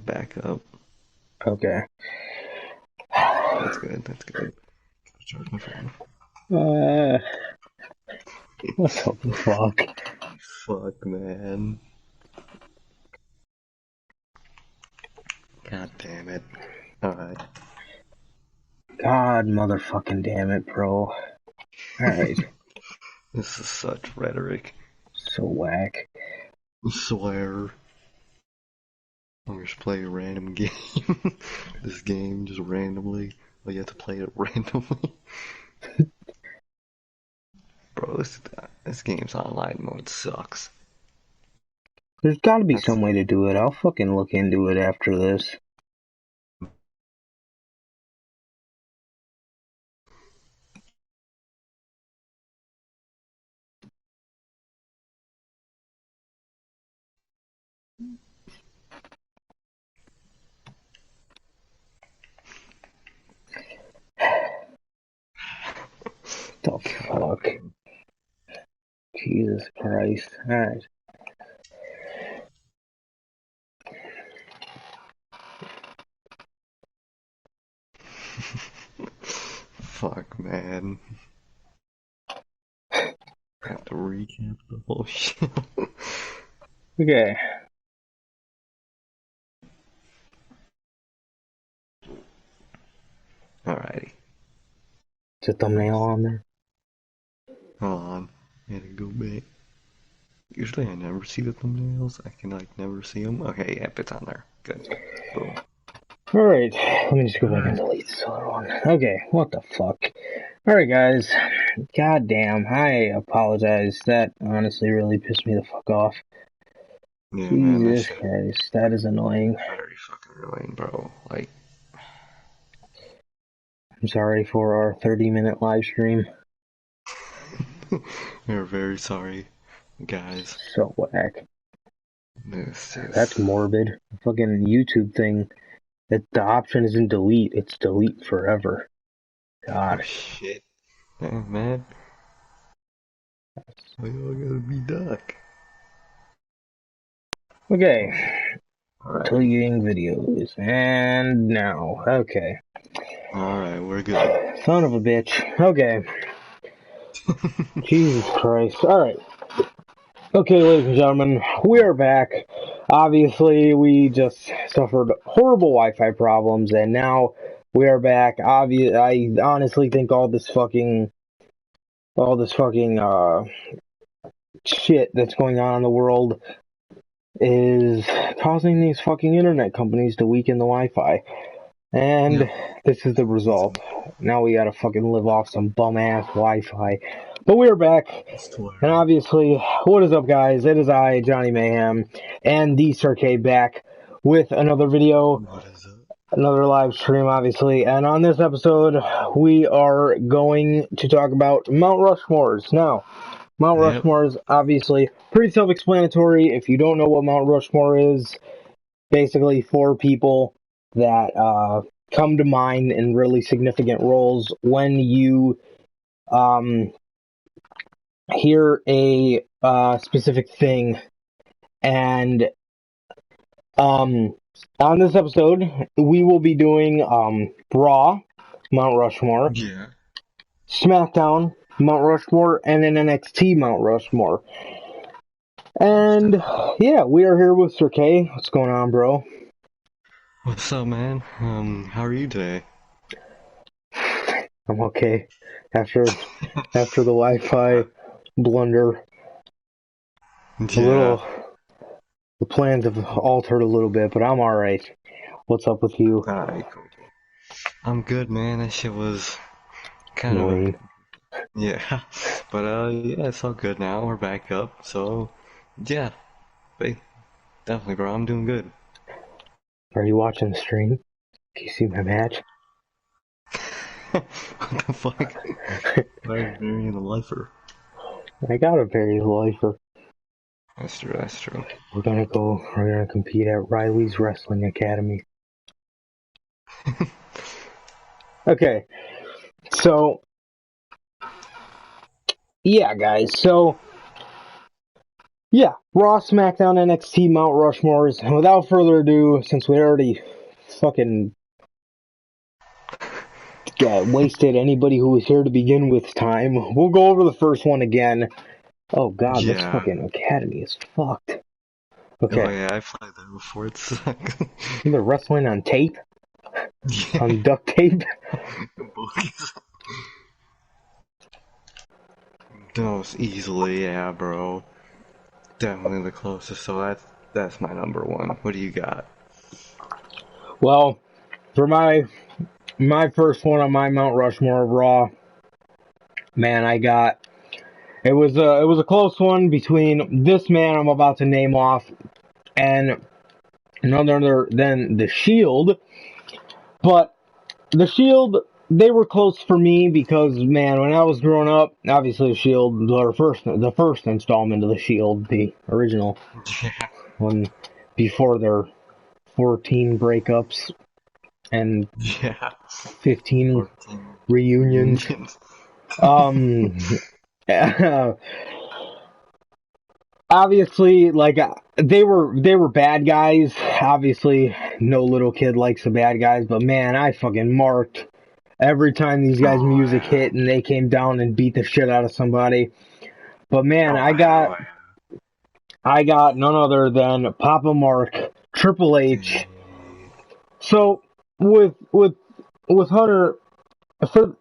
back up. Okay. That's good. That's good. Charge my phone. Uh, what the fuck? Fuck, man. God damn it. Alright. God motherfucking damn it, bro. Alright. This is such rhetoric. So whack. I swear. I'm just play a random game. This game just randomly. Well, you have to play it randomly. Bro, this game's online mode sucks. There's gotta be That's some way to do it. I'll fucking look into it after this. The fuck? Jesus Christ. Alright. fuck, man. I have to recap the whole shit. Okay. Alrighty. Is a thumbnail on there? Hold on. I gotta go back. Usually I never see the thumbnails. I can never see them. Okay, yep, it's on there. Good. Boom. Alright. Let me just go back and delete this other one. Okay. What the fuck? Alright, guys. God damn. I apologize. That honestly really pissed me the fuck off. Yeah, man, that Jesus shit Christ. That is annoying. very fucking annoying, bro. Like, I'm sorry for our 30-minute live stream. we're very sorry, guys. So whack. This That's is. morbid. The fucking YouTube thing. The option isn't delete. It's delete forever. Oh God. shit. Damn, man. Why y'all gotta be duck? Okay. Alrighty. Deleting videos. And now. Okay. Alright, we're good. Son of a bitch. Okay. Jesus Christ. Alright. Okay, ladies and gentlemen, we are back. Obviously, we just suffered horrible Wi-Fi problems, and now we are back. I honestly think all this fucking shit that's going on in the world is causing these fucking internet companies to weaken the Wi-Fi. And Yep. this is the result. Now we gotta fucking live off some bum-ass Wi-Fi. But we're back. And obviously, what is up, guys? It is I, Johnny Mayhem, and the Circade back with another video, What is up? another live stream, obviously. And on this episode, we are going to talk about Mount Rushmores. Now, Mount Yep. Rushmore is obviously pretty self-explanatory. If you don't know what Mount Rushmore is, basically 4 people that come to mind in really significant roles when you hear a specific thing. And on this episode, we will be doing Raw, Mount Rushmore, Yeah. Smackdown, Mount Rushmore, and an NXT Mount Rushmore. And yeah, we are here with Sir K. What's going on, bro? What's up, man? How are you today? I'm okay. After the Wi-Fi blunder, Yeah. the plans have altered a little bit, but I'm alright. What's up with you? Alright, cool. I'm good, man. That shit was kind of Annoying. yeah. But yeah, it's all good now. We're back up. So, yeah. But definitely, bro. I'm doing good. Are you watching the stream? Can you see my match? What the fuck? Why is Marion a lifer? I got a very lifer. That's true. That's true. We're gonna compete at Riley's Wrestling Academy. Okay, so yeah, guys. So Yeah, Raw, SmackDown, NXT, Mount Rushmores. And without further ado, since we already fucking wasted anybody who was here to begin with time, we'll go over the first one again. Oh god, this Yeah. fucking academy is fucked. Oh Okay, yeah, I played that before. It sucked. they're wrestling on tape? Yeah. On duct tape? Boys. Most easily, yeah, bro. Definitely the closest. So that's my number one. What do you got? Well, for my first one on my Mount Rushmore of Raw, man, it was a close one between this man I'm about to name off and none other than the Shield. But the Shield, they were close for me because, man, when I was growing up, obviously the Shield, the first installment of the Shield, the original Yeah. one before their 14 breakups and Yeah. 15 14 reunions. reunions. Um, obviously, like they were bad guys. Obviously, no little kid likes the bad guys, but man, I fucking marked every time these guys' Oh music yeah. hit and they came down and beat the shit out of somebody. But man, Oh yeah. Oh I got none other than Papa Mark, Triple H. yeah. So with Hunter for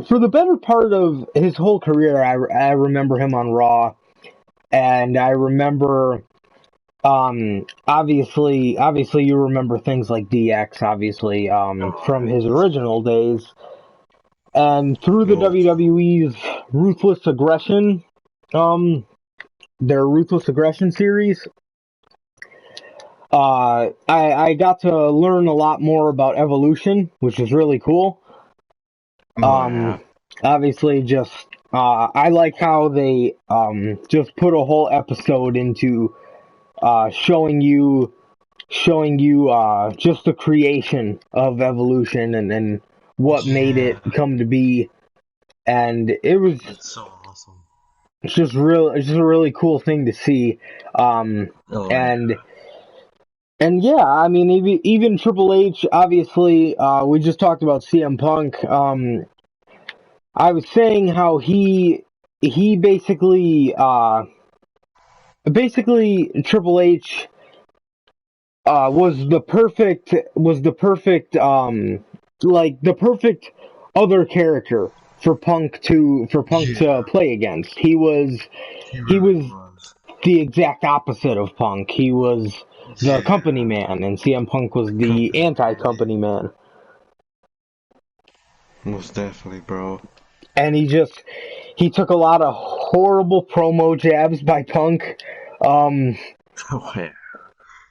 for the better part of his whole career, I remember him on Raw, and I remember obviously you remember things like DX, obviously, Oh, from his original days. And through the yo. WWE's Ruthless Aggression, um, their Ruthless Aggression series, I got to learn a lot more about Evolution, which is really cool. Oh Um, yeah. obviously, just I like how they just put a whole episode into showing you just the creation of Evolution and what made Yeah. it come to be. And it was It's so awesome. it's just a really cool thing to see. Um, Oh and yeah. and yeah, I mean, even Triple H, obviously, we just talked about CM Punk. I was saying how he basically Triple H was the perfect like the perfect other character for Punk to Yeah. play against. He was He he really was was. the exact opposite of Punk. He was the company Yeah. man, and CM Punk was The the company man. anti-company man. Most definitely, bro. And he took a lot of horrible promo jabs by Punk. Um, Oh yeah.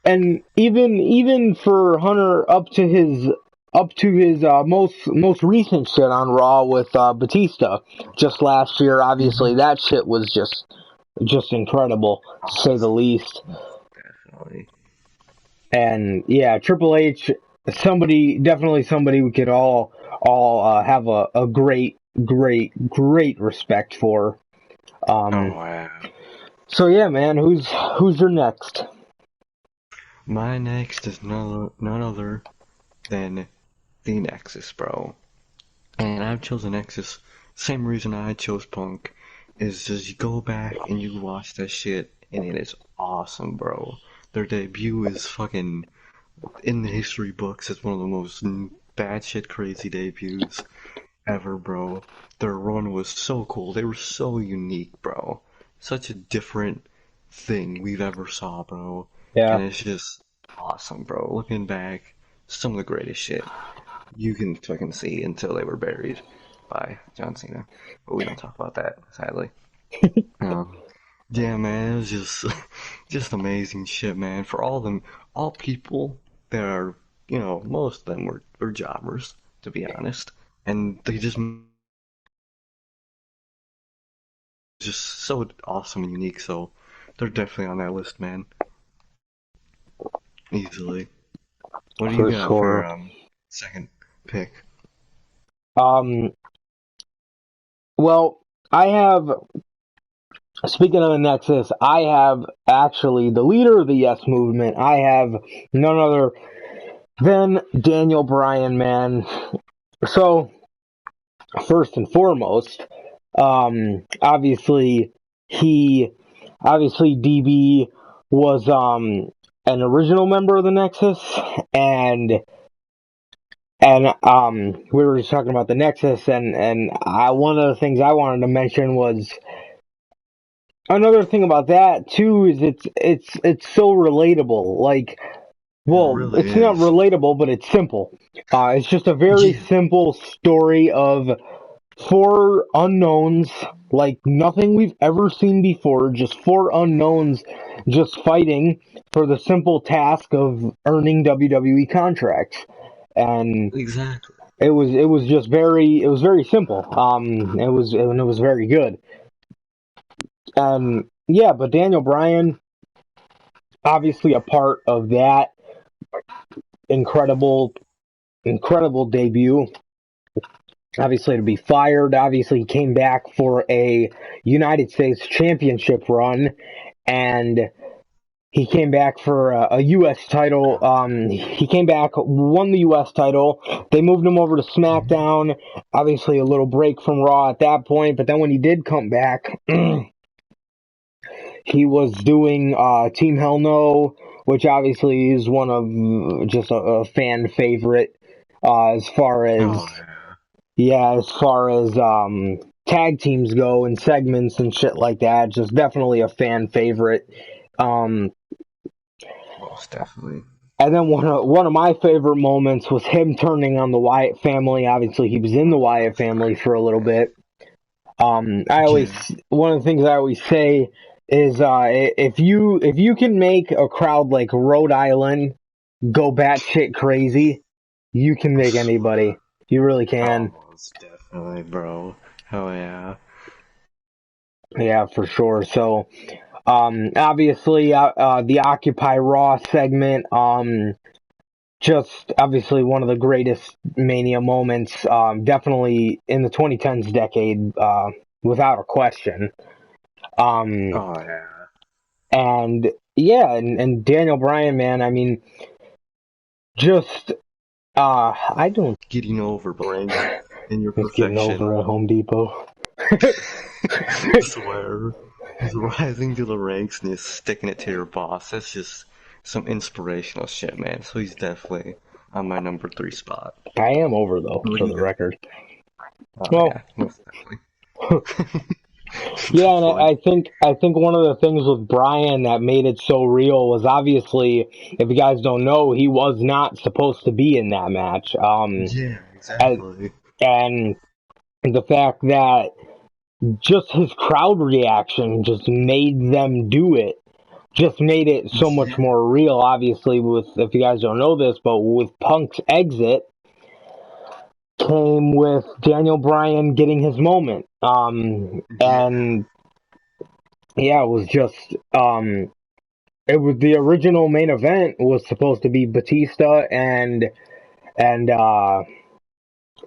and even for Hunter up to his most recent shit on Raw with Batista just last year. Mm-hmm. Obviously, that shit was just incredible, to say the Awesome. least. Definitely. And yeah, Triple H, definitely somebody we could all have a great respect for. Oh Um, yeah. so yeah, man, who's your next? My next is none other than the Nexus, bro. And I've chosen Nexus. Same reason I chose Punk is just you go back and you watch that shit, and it is awesome, bro. Their debut is fucking in the history books as one of the most batshit crazy debuts ever, bro. Their run was so cool. They were so unique, bro. Such a different thing we've ever saw, bro. Yeah, And it's just awesome, bro. Looking back, some of the greatest shit you can fucking see until they were buried by John Cena. But we don't talk about that, sadly. Um, yeah, man, it was just just amazing shit, man. For all of them, all people that are, most of them were jobbers, to be honest, and they just so awesome and unique. So they're definitely on that list, man, easily. What do you for got for sure. second pick? Um, well, I have speaking of the Nexus, I have actually the leader of the Yes Movement. I have none other than Daniel Bryan, man. So, first and foremost, obviously, DB was, an original member of the Nexus, and we were just talking about the Nexus, and one of the things I wanted to mention was another thing about that too is it's so relatable. Like, It well, really it's not is. relatable, but it's simple. It's just a very Yeah, simple story of four unknowns, like nothing we've ever seen before. Just four unknowns, just fighting for the simple task of earning WWE contracts, and exactly. it was very simple. It was very good. And yeah, but Daniel Bryan, obviously a part of that incredible, incredible debut. Obviously to be fired. Obviously he came back for a United States Championship run, and he came back for a U.S. title. He came back, won the U.S. title. They moved him over to Smackdown. Obviously a little break from Raw at that point, but then when he did come back, he was doing Team Hell No, which obviously is one of just a fan favorite as far as Oh yeah, tag teams go and segments and shit like that. Just definitely a fan favorite. Um, most definitely. and then one of my favorite moments was him turning on the Wyatt family. Obviously, he was in the Wyatt family for a little bit. I always Yeah, One of the things I always say is if you can make a crowd like Rhode Island go batshit crazy, you can I make swear. anybody. You really can. Oh, most definitely, bro. Hell yeah. Yeah, for sure. So, obviously, the Occupy Raw segment, just obviously one of the greatest Mania moments, definitely in the 2010s decade, without a question. Um, Oh yeah. and yeah, and Daniel Bryan, man, I mean, just, I don't, Getting over ranks in your just getting over perfection. at Home Depot. Swear. He's rising to the ranks and he's sticking it to your boss. That's just some inspirational shit, man. So he's definitely on my number three spot. I am over though, What for do you the got? record. Oh Well, yeah, most definitely. yeah, and Definitely. I think one of the things with Brian that made it so real was obviously, if you guys don't know, he was not supposed to be in that match. Yeah, And, exactly. and the fact that just his crowd reaction just made them do it, just made it so much Yeah, more real. Obviously, with if you guys don't know this, but with Punk's exit came with Daniel Bryan getting his moment. yeah, And yeah, it was just it was the original main event was supposed to be Batista and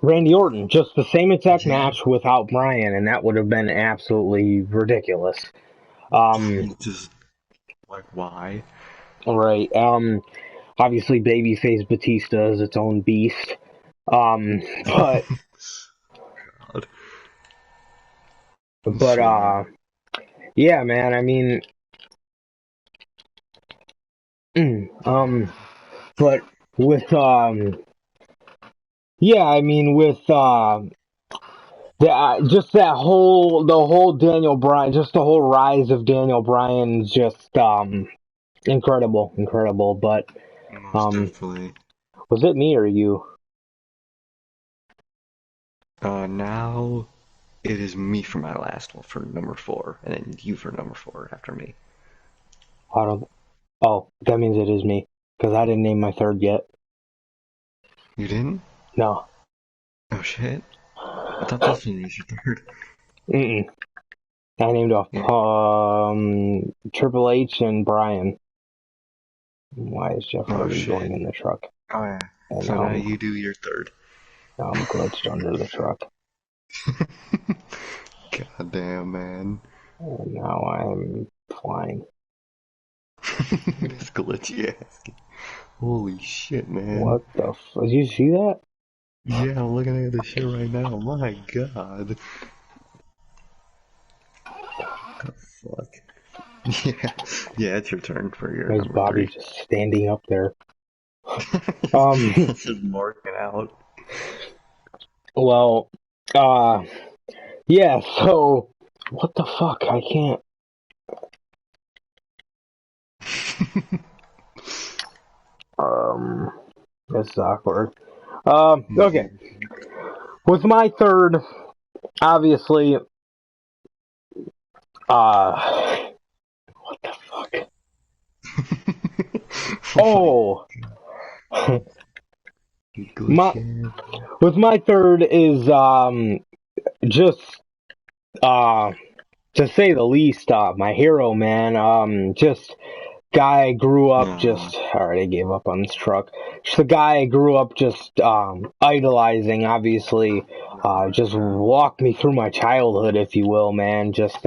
Randy Orton, just the same exact yeah. match without Bryan, and that would have been absolutely ridiculous. Um, Just like why? right. Obviously, babyface Batista is its own beast. But God, I but swear. yeah, man. I mean, um, but with yeah, I mean with just the whole Daniel Bryan, just the whole rise of Daniel Bryan is just incredible, incredible. But Most um, definitely. was it me or you? Now it is me for my last one for number four, and then you for number four after me. I don't. Oh, that means it is me because I didn't name my third yet. You didn't? No. Oh shit. I thought this one was your third. Mm-mm. I named off Yeah. Triple H and Bryan. Why is Jeff Oh Hardy shit. going in the truck? Oh yeah. And So now you do your third. now I'm glitched under the truck. God damn, man. And now I'm flying. It's glitchy ass. Holy shit, man. What the did you see that? Yeah, I'm looking at this shit right now. My god. The fuck? Yeah, yeah, it's your turn for your There's number Bobby three. just standing up there. He's just marking out. Well, uh, yeah, so, what the fuck? I can't. Um, this is awkward. Okay. With my third, obviously, what the fuck? Oh, my, Glitchy. with my third is, just, uh, to say the least, my hero, man, just guy I grew up just, No. alright, I gave up on this truck. Just the guy I grew up just, idolizing, obviously, just walked me through my childhood, if you will, man. Just,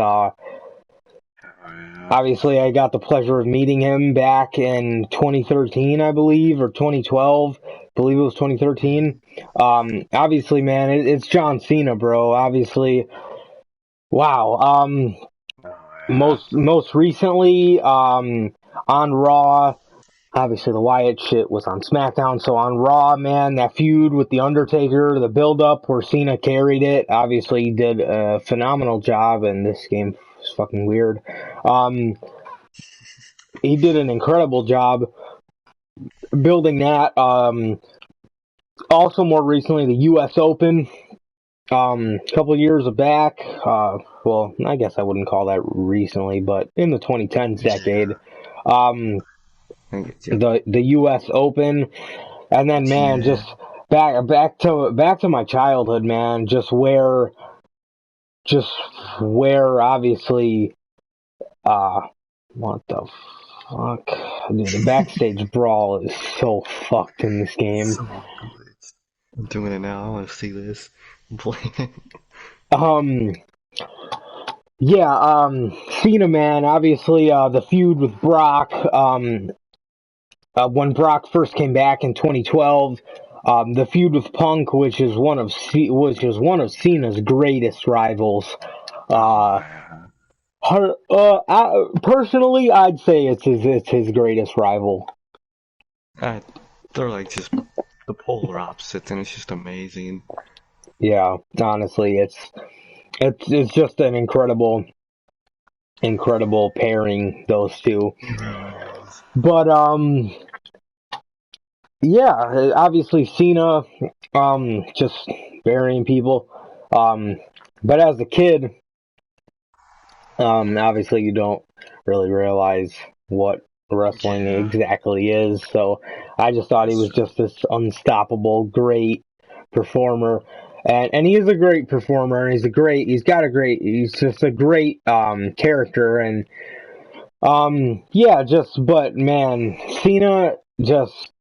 obviously I got the pleasure of meeting him back in 2013, I believe, or 2012. I believe it was 2013. Obviously, man, it's John Cena, bro. Obviously, wow. Most recently, on Raw. Obviously, the Wyatt shit was on Smackdown. So on Raw, man, that feud with The Undertaker, the build-up where Cena carried it. Obviously, he did a phenomenal job, and this game is fucking weird. He did an incredible job building that. Also, more recently, the U.S. Open. A couple of years back. Well, I guess I wouldn't call that recently, but in the 2010s decade. Um, I get you. the U.S. Open, and then man, Yeah. just back to my childhood, man. Just where obviously, uh, what the fuck, dude, the backstage brawl is so fucked in this game. So glitched. I'm doing it now. I want to see this. I'm playing it. Um, yeah, Cena, man, obviously, the feud with Brock, when Brock first came back in 2012. The feud with Punk, which is one of Cena's greatest rivals. Oh, Uh, yeah. personally, I'd say it's his greatest rival. I, they're like just the polar opposites, and it's just amazing. Yeah, honestly, it's just an incredible pairing, those two. It really is. But yeah, obviously Cena, just burying people. Um, but as a kid, obviously you don't really realize what wrestling Yeah, exactly is. So I just thought he that's was true. just this unstoppable, great performer. And he is a great performer, and he's just a great, character. And, yeah, but man, Cena just,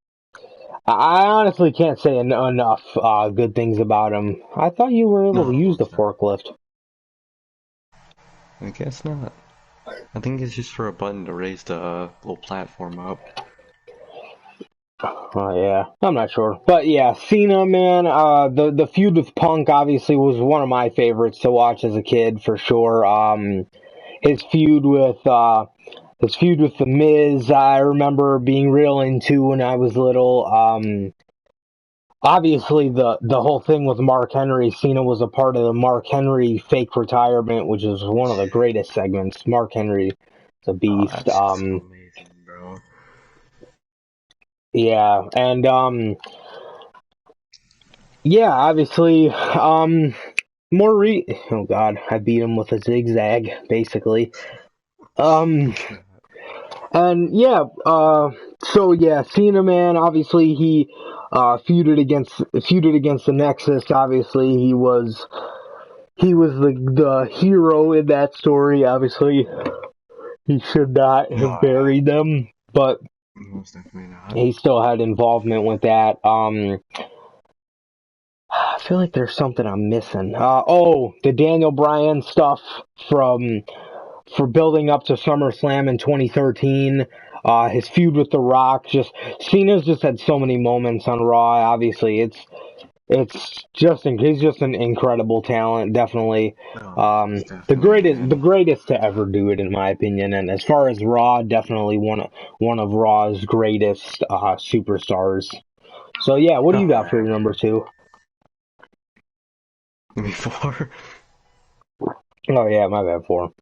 I honestly can't say enough, good things about him. I thought you were able to No, use the most definitely. forklift. I guess not. I think it's just for a button to raise the little platform up. Oh yeah, I'm not sure, but yeah, Cena, man. The feud with Punk obviously was one of my favorites to watch as a kid for sure. His feud with the Miz, I remember being real into when I was little. Obviously the whole thing with Mark Henry, Cena was a part of the Mark Henry fake retirement, which is one of the greatest segments. Mark Henry is a Oh, beast. that's just so amazing, bro. Yeah, and yeah, obviously, oh god, I beat him with a zigzag, basically. Um, and yeah, so yeah, Cena, man, obviously he, feuded against the Nexus. Obviously, he was the hero in that story. Obviously, he should not No, have buried them, but most definitely not. he still had involvement with that. I feel like there's something I'm missing. The Daniel Bryan stuff from for building up to SummerSlam in 2013. His feud with The Rock, Cena's just had so many moments on Raw. Obviously, he's just an incredible talent, definitely. Oh, most The definitely, man. greatest to ever do it, in my opinion. And as far as Raw, definitely one of Raw's greatest superstars. So yeah, what do you Oh, got for man. your number two? Before. Oh yeah, my bad. Four.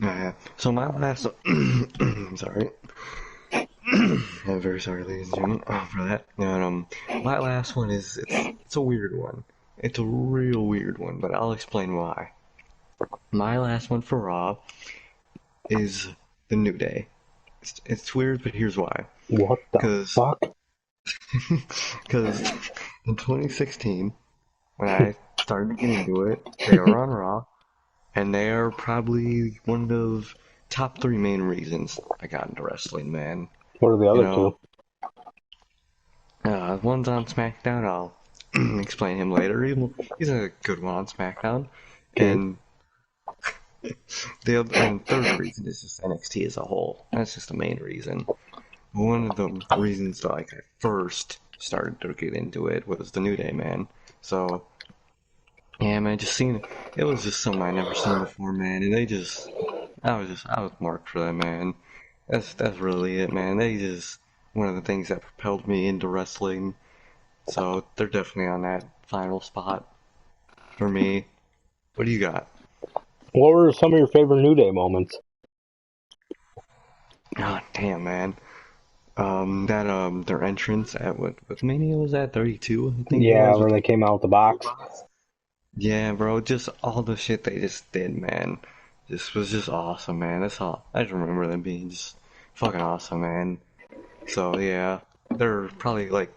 Yeah. So my last. Sorry. I'm very sorry, ladies and gentlemen, for that. And, my last one is it's a weird one. It's a real weird one, but I'll explain why. My last one for Raw is the New Day. It's weird, but here's why. What the Because fuck? because in 2016, when I started to get into it, they were on Raw, and they are probably one of top three main reasons I got into wrestling, man. What are the You other know, two? one's on Smackdown. I'll explain him later. He's a good one on Smackdown. Okay. And the other, and third reason is just NXT as a whole. That's just the main reason. One of the reasons that like I first started to get into it was the New Day, man. So yeah, man, just seeing it, it was just something I never seen before, man. And I was marked for that, man. That's really it, man. They just one of the things that propelled me into wrestling. So they're definitely on that final spot for me. What do you got? What were some of your favorite New Day moments? Oh damn, man. That their entrance at what Mania was that 32? I think it Yeah, was where with they came out with the box. yeah, bro. Just all the shit they just did, man. This was just awesome, man. That's all. I just remember them being just fucking awesome, man. So yeah, they're probably like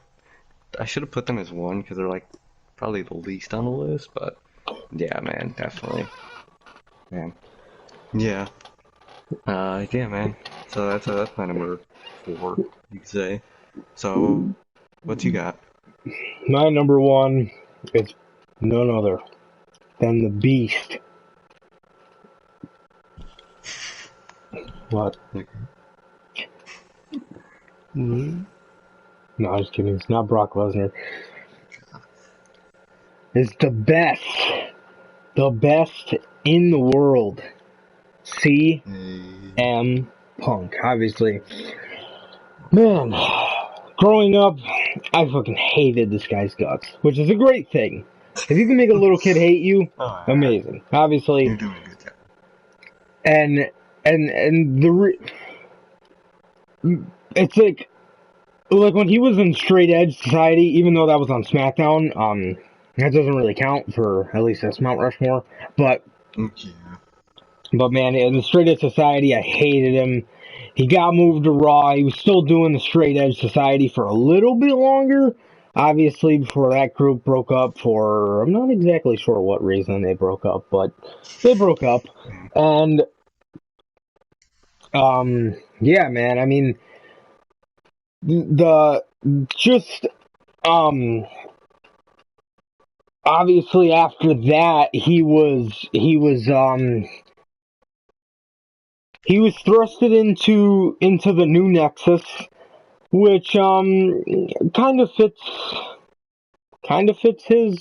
I should have put them as one because they're like probably the least on the list, but yeah, man, definitely, man. Yeah. Yeah, man. So that's my number four, you could say. So, what you got? My number one is none other than the Beast. What? Mm-hmm. No, I'm just kidding. It's not Brock Lesnar. It's the best in the world. Hey. CM Punk, obviously. Man, growing up, I fucking hated this guy's guts, which is a great thing. If you can make a little kid hate you, Oh yeah, amazing. Obviously, you're doing a good job. and it's like when he was in Straight Edge Society, even though that was on SmackDown, that doesn't really count for at least that's Mount Rushmore. But Yeah. man, in the Straight Edge Society, I hated him. He got moved to Raw. He was still doing the Straight Edge Society for a little bit longer. Obviously, before that group broke up for, I'm not exactly sure what reason they broke up, but they broke up. And, yeah, man, I mean, the, just, obviously after that, he was thrusted into the new Nexus, which kind of fits his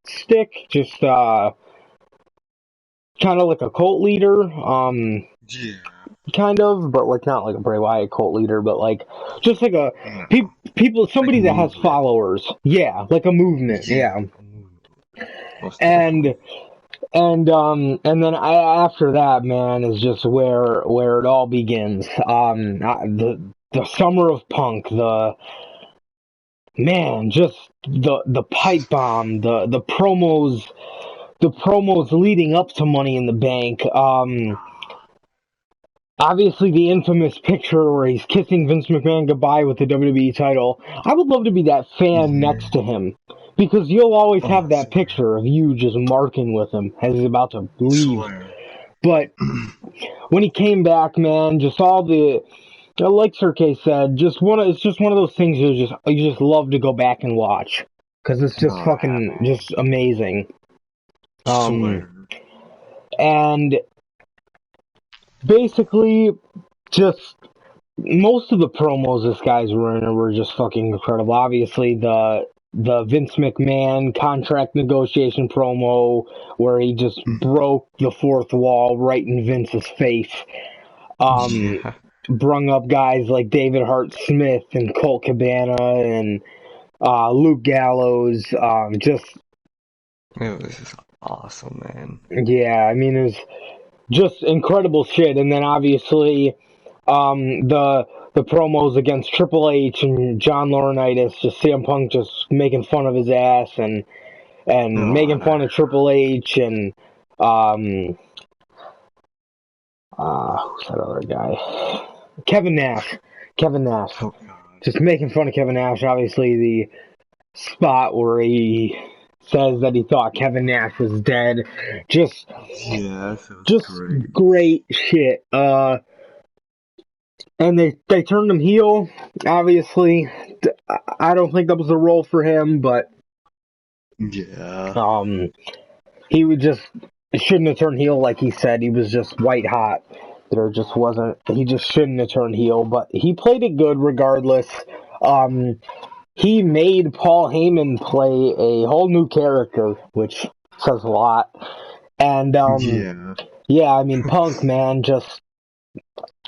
stick. Just kind of like a cult leader, Yeah. kind of, but like not like a Bray Wyatt cult leader, but like just like a No. people, Like a somebody that has movement. followers. Yeah, like a movement. Yeah. Yeah, A movement. Most and definitely. and then after that, man, is just where it all begins. The summer of Punk, the man, just the pipe bomb, the promos leading up to Money in the Bank. Obviously the infamous picture where he's kissing Vince McMahon goodbye with the WWE title. I would love to be that fan Yeah. next to him because you'll always Oh, have I that swear. picture of you just marking with him as he's about to I leave. swear. But when he came back, man, just all the like Sir K said, it's just one of those things you just love to go back and watch because it's just Oh yeah, fucking man. just amazing. Um, Swear. and basically, just most of the promos this guy's running were just fucking incredible. Obviously, the Vince McMahon contract negotiation promo where he just broke the fourth wall right in Vince's face. Yeah. Brung up guys like David Hart Smith and Colt Cabana and Luke Gallows. Just It was just awesome, man. yeah, I mean it was just incredible shit. And then obviously the promos against Triple H and John Laurinaitis, just CM Punk just making fun of his ass and Oh, making fun of Triple H and um who's that other guy? Kevin Nash. Kevin Nash. oh God. Just making fun of Kevin Nash. Obviously the spot where he says that he thought Kevin Nash was dead. Just Yeah, that was just great. great shit. And they turned him heel. Obviously, I don't think that was a role for him, but Yeah. he would just shouldn't have turned heel like he said. He was just white hot. There just wasn't. He just shouldn't have turned heel, but he played it good regardless. He made Paul Heyman play a whole new character, which says a lot. And Yeah. yeah, I mean Punk, man, just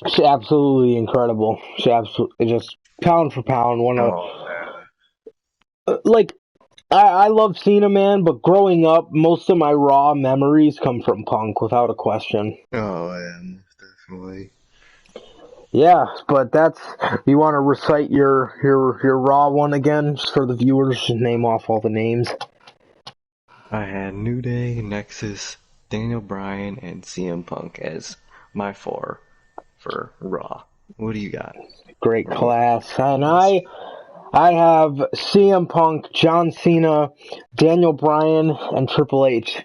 she's absolutely incredible. She absolutely just pound for pound one of Oh man. like I love Cena, man, but growing up, most of my Raw memories come from Punk, without a question. Oh yeah, most definitely. Yeah, but that's you want to recite your Raw one again, just for the viewers, just name off all the names. I had New Day, Nexus, Daniel Bryan, and CM Punk as my four for Raw. What do you got? Great Bro? class, and I have CM Punk, John Cena, Daniel Bryan, and Triple H.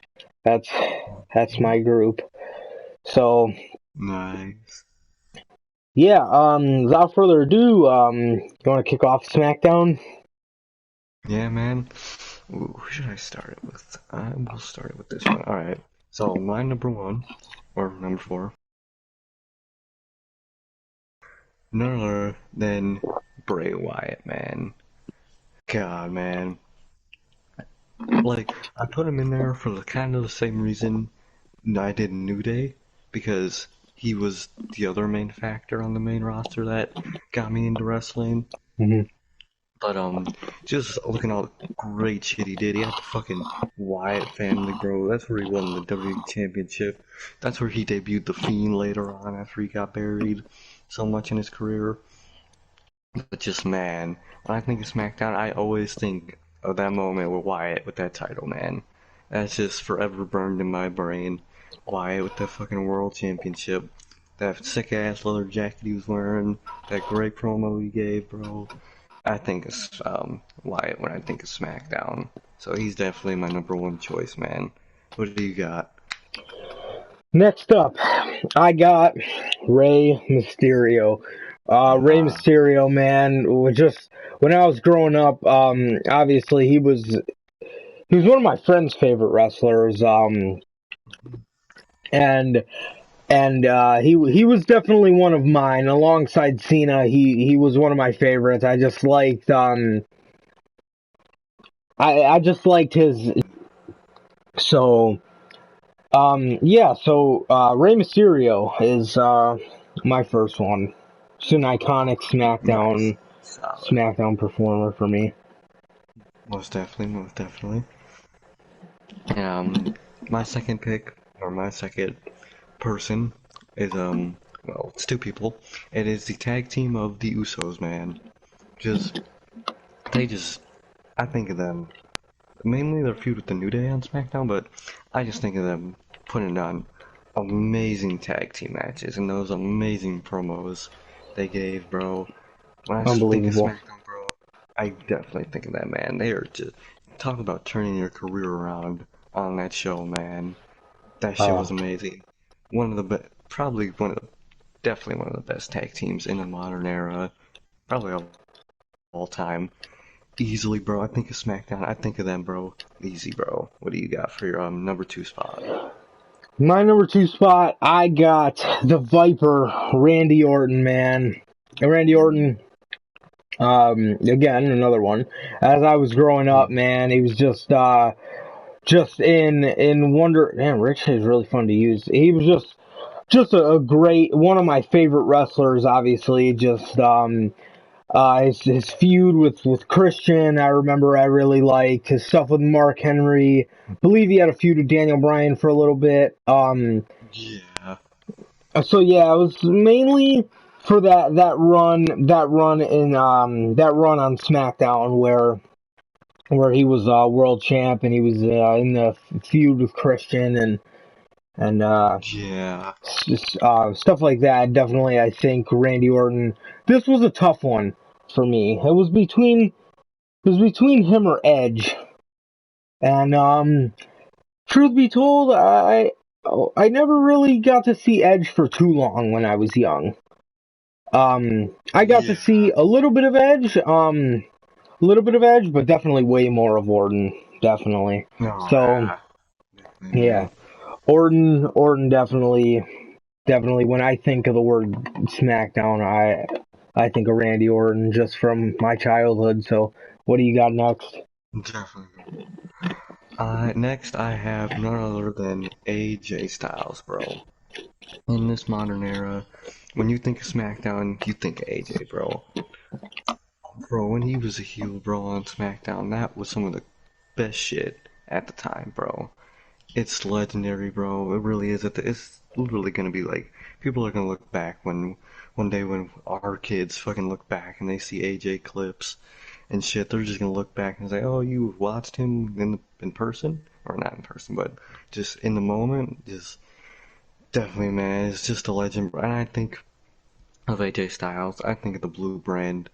That's my group. So Nice. yeah, without further ado, you want to kick off SmackDown? Yeah, man. Ooh, who should I start it with? I will start it with this one. Alright. So, my number one, or number four, none other than Bray Wyatt, man. God, man. Like, I put him in there for the kind of the same reason I did New Day, because he was the other main factor on the main roster that got me into wrestling. Mm-hmm. But just looking at all the great shit he did. He had the fucking Wyatt family, bro. That's where he won the WWE Championship. That's where he debuted the Fiend later on after he got buried so much in his career. But just man, when I think of SmackDown, I always think of that moment with Wyatt with that title, man. That's just forever burned in my brain. Wyatt with that fucking World Championship, that sick ass leather jacket he was wearing, that great promo he gave, bro. I think it's Wyatt when I think of SmackDown. So he's definitely my number one choice, man. What do you got? Next up, I got Rey Mysterio. Rey Uh, Mysterio, man, just when I was growing up, obviously he was one of my friend's favorite wrestlers, and he was definitely one of mine. Alongside Cena, he was one of my favorites. I just liked I just liked his so yeah, so Rey Mysterio is my first one. Just an iconic nice. Solid. SmackDown performer for me. Most definitely, most definitely. My second pick, or my second person, is, well, it's two people. It is the tag team of the Usos, man. Just, they just, I think of them, mainly their feud with the New Day on SmackDown, but I just think of them putting on amazing tag team matches and those amazing promos they gave, bro. When I think of Unbelievable. SmackDown, bro, I definitely think of that, man. They are just talking about turning your career around on that show, man. That shit Uh, was amazing. One of the best, probably one of the, definitely one of the best tag teams in the modern era, probably of all time. Easily, bro. I think of SmackDown. I think of them, bro. Easy, bro. What do you got for your number two spot? My number 2 spot, I got the Viper, Randy Orton, man. Randy Orton, again, another one. As I was growing up, man, he was just in wonder. Man, Rich is really fun to use. He was just a great, one of my favorite wrestlers, obviously. Just his feud with Christian, I remember I really liked his stuff with Mark Henry. I believe he had a feud with Daniel Bryan for a little bit. Yeah. So yeah, it was mainly for that run on SmackDown where he was world champ and he was in the feud with Christian and Yeah. stuff like that. Definitely, I think Randy Orton. This was a tough one for me. It was between him or Edge, and truth be told, I never really got to see Edge for too long when I was young. I got to Yeah. see a little bit of Edge, but definitely way more of Orton, definitely. Oh, So yeah. Definitely, yeah, man. Orton definitely. When I think of the word SmackDown, I think of Randy Orton just from my childhood. So what do you got next? Definitely. Next I have none other than AJ Styles, bro. In this modern era, when you think of SmackDown, you think of AJ, bro. Bro, when he was a heel, bro, on SmackDown, that was some of the best shit at the time, bro. It's legendary, bro. It really is. It's literally gonna be like people are gonna look back when one day when our kids fucking look back and they see AJ clips and shit. They're just gonna look back and say, "Oh, you watched him in person or not in person, but just in the moment." Just definitely, man. It's just a legend. And I think of AJ Styles. I think of the blue brand.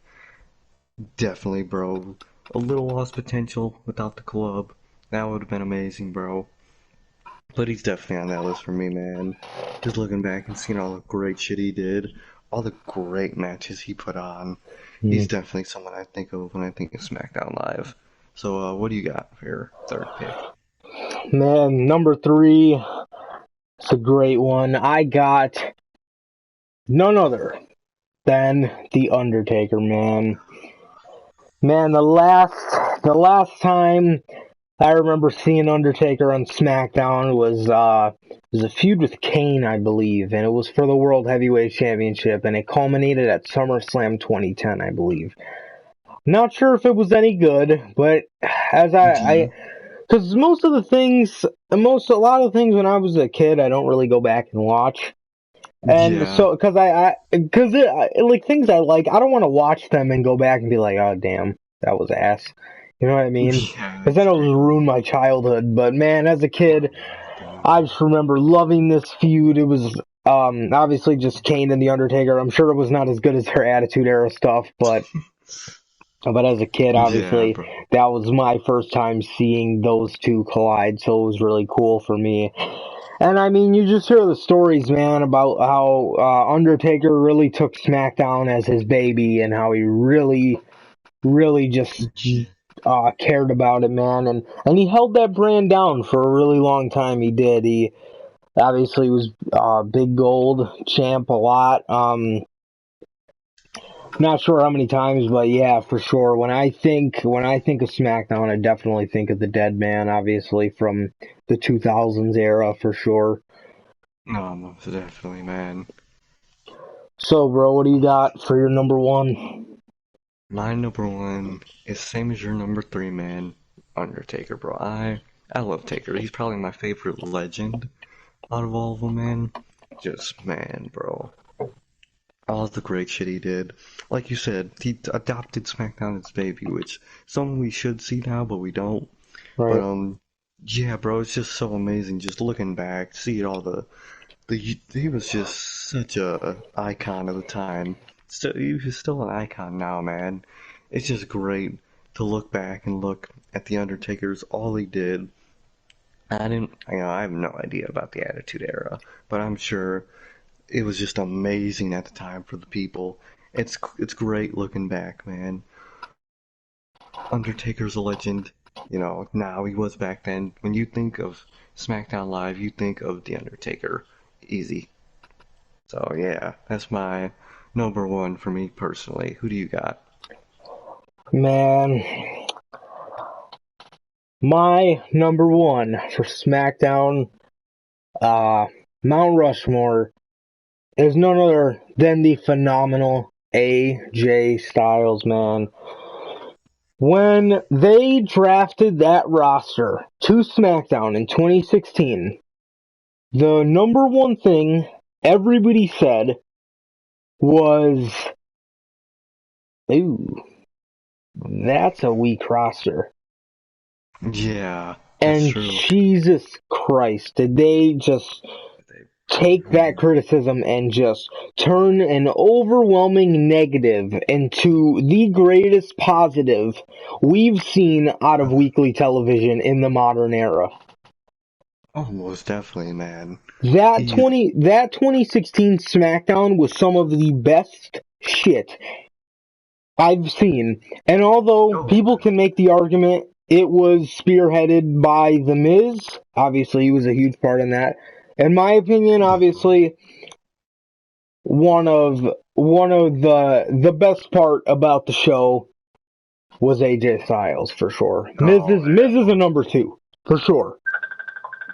Definitely, bro. A little lost potential without the club. That would have been amazing, bro. But he's definitely on that list for me, man. Just looking back and seeing all the great shit he did, all the great matches he put on. Hmm. He's definitely someone I think of when I think of SmackDown Live. So, what do you got for your third pick? Man, number 3, it's a great one. I got none other than The Undertaker, man. Man, the last time I remember seeing Undertaker on SmackDown was a feud with Kane, I believe, and it was for the World Heavyweight Championship, and it culminated at SummerSlam 2010, I believe. Not sure if it was any good, but as Yeah, because a lot of things when I was a kid, I don't really go back and watch. And yeah, so, like things I like, I don't want to watch them and go back and be like, oh damn, that was ass. You know what I mean? yeah. Because then That's it will true. ruin my childhood. But man, as a kid, Oh my I god. just remember loving this feud. It was obviously just Kane and the Undertaker. I'm sure it was not as good as their Attitude Era stuff, but as a kid, Yeah, obviously, bro. that was my first time seeing those two collide, so it was really cool for me. And I mean, you just hear the stories, man, about how Undertaker really took SmackDown as his baby and how he really just Yeah, cared about it, man. And he held that brand down for a really long time. He did. He obviously was Big Gold champ a lot. Not sure how many times, but yeah, for sure. When I think of SmackDown, I definitely think of the Dead Man, obviously from the 2000s era for sure. no, most definitely, man. So, bro, what do you got for your number 1? My number one is same as your number three, man. Undertaker, bro. I love Taker. He's probably my favorite legend out of all of them, man. Just man, bro. All the great shit he did. Like you said, he adopted SmackDown as baby, which some we should see now, but we don't. But Right. yeah, bro, it's just so amazing. Just looking back, see all the he was just such a icon of the time. Still, he's still an icon now, man. It's just great to look back and look at the Undertaker's all he did. I have no idea about the Attitude Era, but I'm sure it was just amazing at the time for the people. It's great looking back, man. Undertaker's a legend. now he was back then. When you think of SmackDown Live, you think of The Undertaker. Easy. So yeah, that's my number one for me personally. Who do you got? Man, my number one for SmackDown, Mount Rushmore, is none other than the phenomenal AJ Styles, man. When they drafted that roster to SmackDown in 2016, the number one thing everybody said was, ooh, that's a weak roster. Yeah, that's And true. Jesus Christ, did they just take that criticism and just turn an overwhelming negative into the greatest positive we've seen out of weekly television in the modern era. Oh, most definitely, man. That He's 2016 SmackDown was some of the best shit I've seen. And although oh, people can make the argument it was spearheaded by The Miz, obviously he was a huge part in that. In my opinion, obviously one of the best part about the show was AJ Styles for sure. Miz is a number two for sure.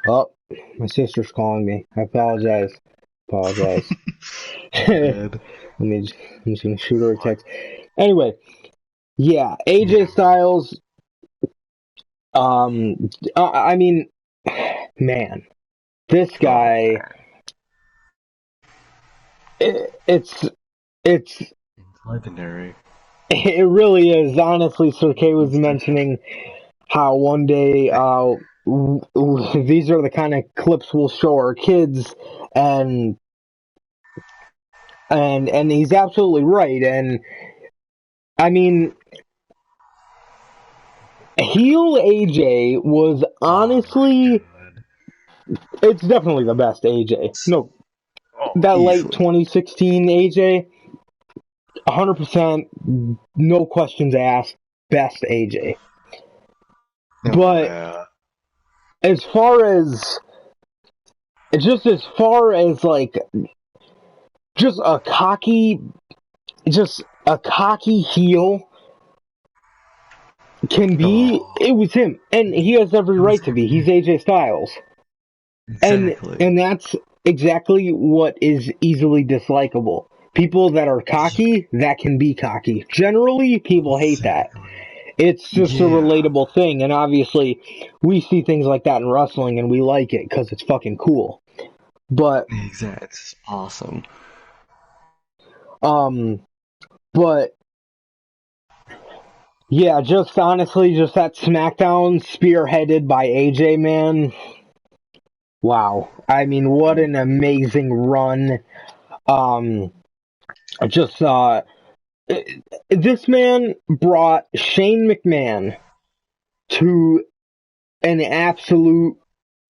Oh, my sister's calling me. I apologize. Apologize. my bad. I'm just gonna shoot her a text. Anyway, yeah, AJ Styles. I mean, man, this Oh, guy. It's it's it's legendary. it really is. Honestly, Sir K was mentioning how one day these are the kind of clips we'll show our kids, and and he's absolutely right. And I mean, heel AJ was Oh my honestly, god. it's definitely the best AJ. No, Oh, that late easily. 2016 AJ, 100%, no questions asked, best AJ. Oh But yeah. as far as as far as like just a cocky just a cocky heel can be, Oh, it was him, and he has every it was right to be. He's AJ Styles, and exactly. and that's exactly what is easily dislikable. People that are cocky, that can be cocky. Generally, people hate that. Exactly. It's just a Yeah. relatable thing, and obviously, we see things like that in wrestling, and we like it because it's fucking cool. But, Exactly. It's awesome. um, but yeah, just honestly, just that SmackDown spearheaded by AJ, man. Wow. I mean, what an amazing run. Um, just, this man brought Shane McMahon to an absolute,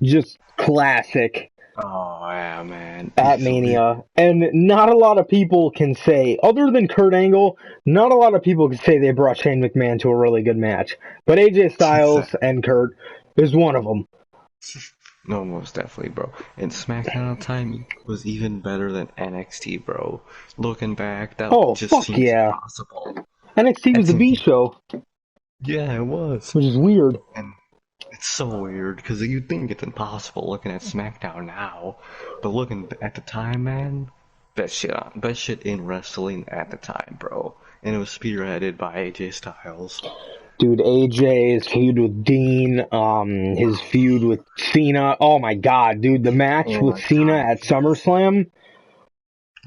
just classic Oh yeah, man. at Easily. Mania. And not a lot of people can say, other than Kurt Angle, not a lot of people can say they brought Shane McMahon to a really good match. But AJ Styles Exactly. and Kurt is one of them. No, most definitely, bro. And SmackDown time was even better than NXT, bro. Looking back, that Oh, just fuck seems yeah. impossible. NXT was It the seems, B show, yeah, it was. which is weird. And it's so weird because you think it's impossible looking at SmackDown now, but looking at the time, man, best shit in wrestling at the time, bro. And it was spearheaded by AJ Styles. Dude, AJ's feud with Dean, his feud with Cena. Oh my god, dude, the match Oh with my Cena god, at yes. SummerSlam.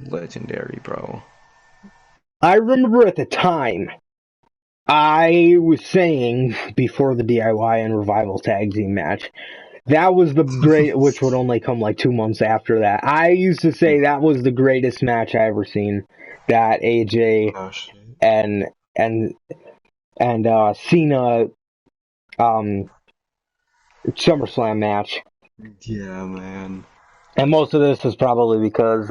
Legendary, bro. I remember at the time, I was saying before the DIY and Revival tag team match, that was the great, which would only come like 2 months after that. I used to say that was the greatest match I ever seen. That AJ Oh shit. and and Cena um SummerSlam match. Yeah, man. And most of this is probably because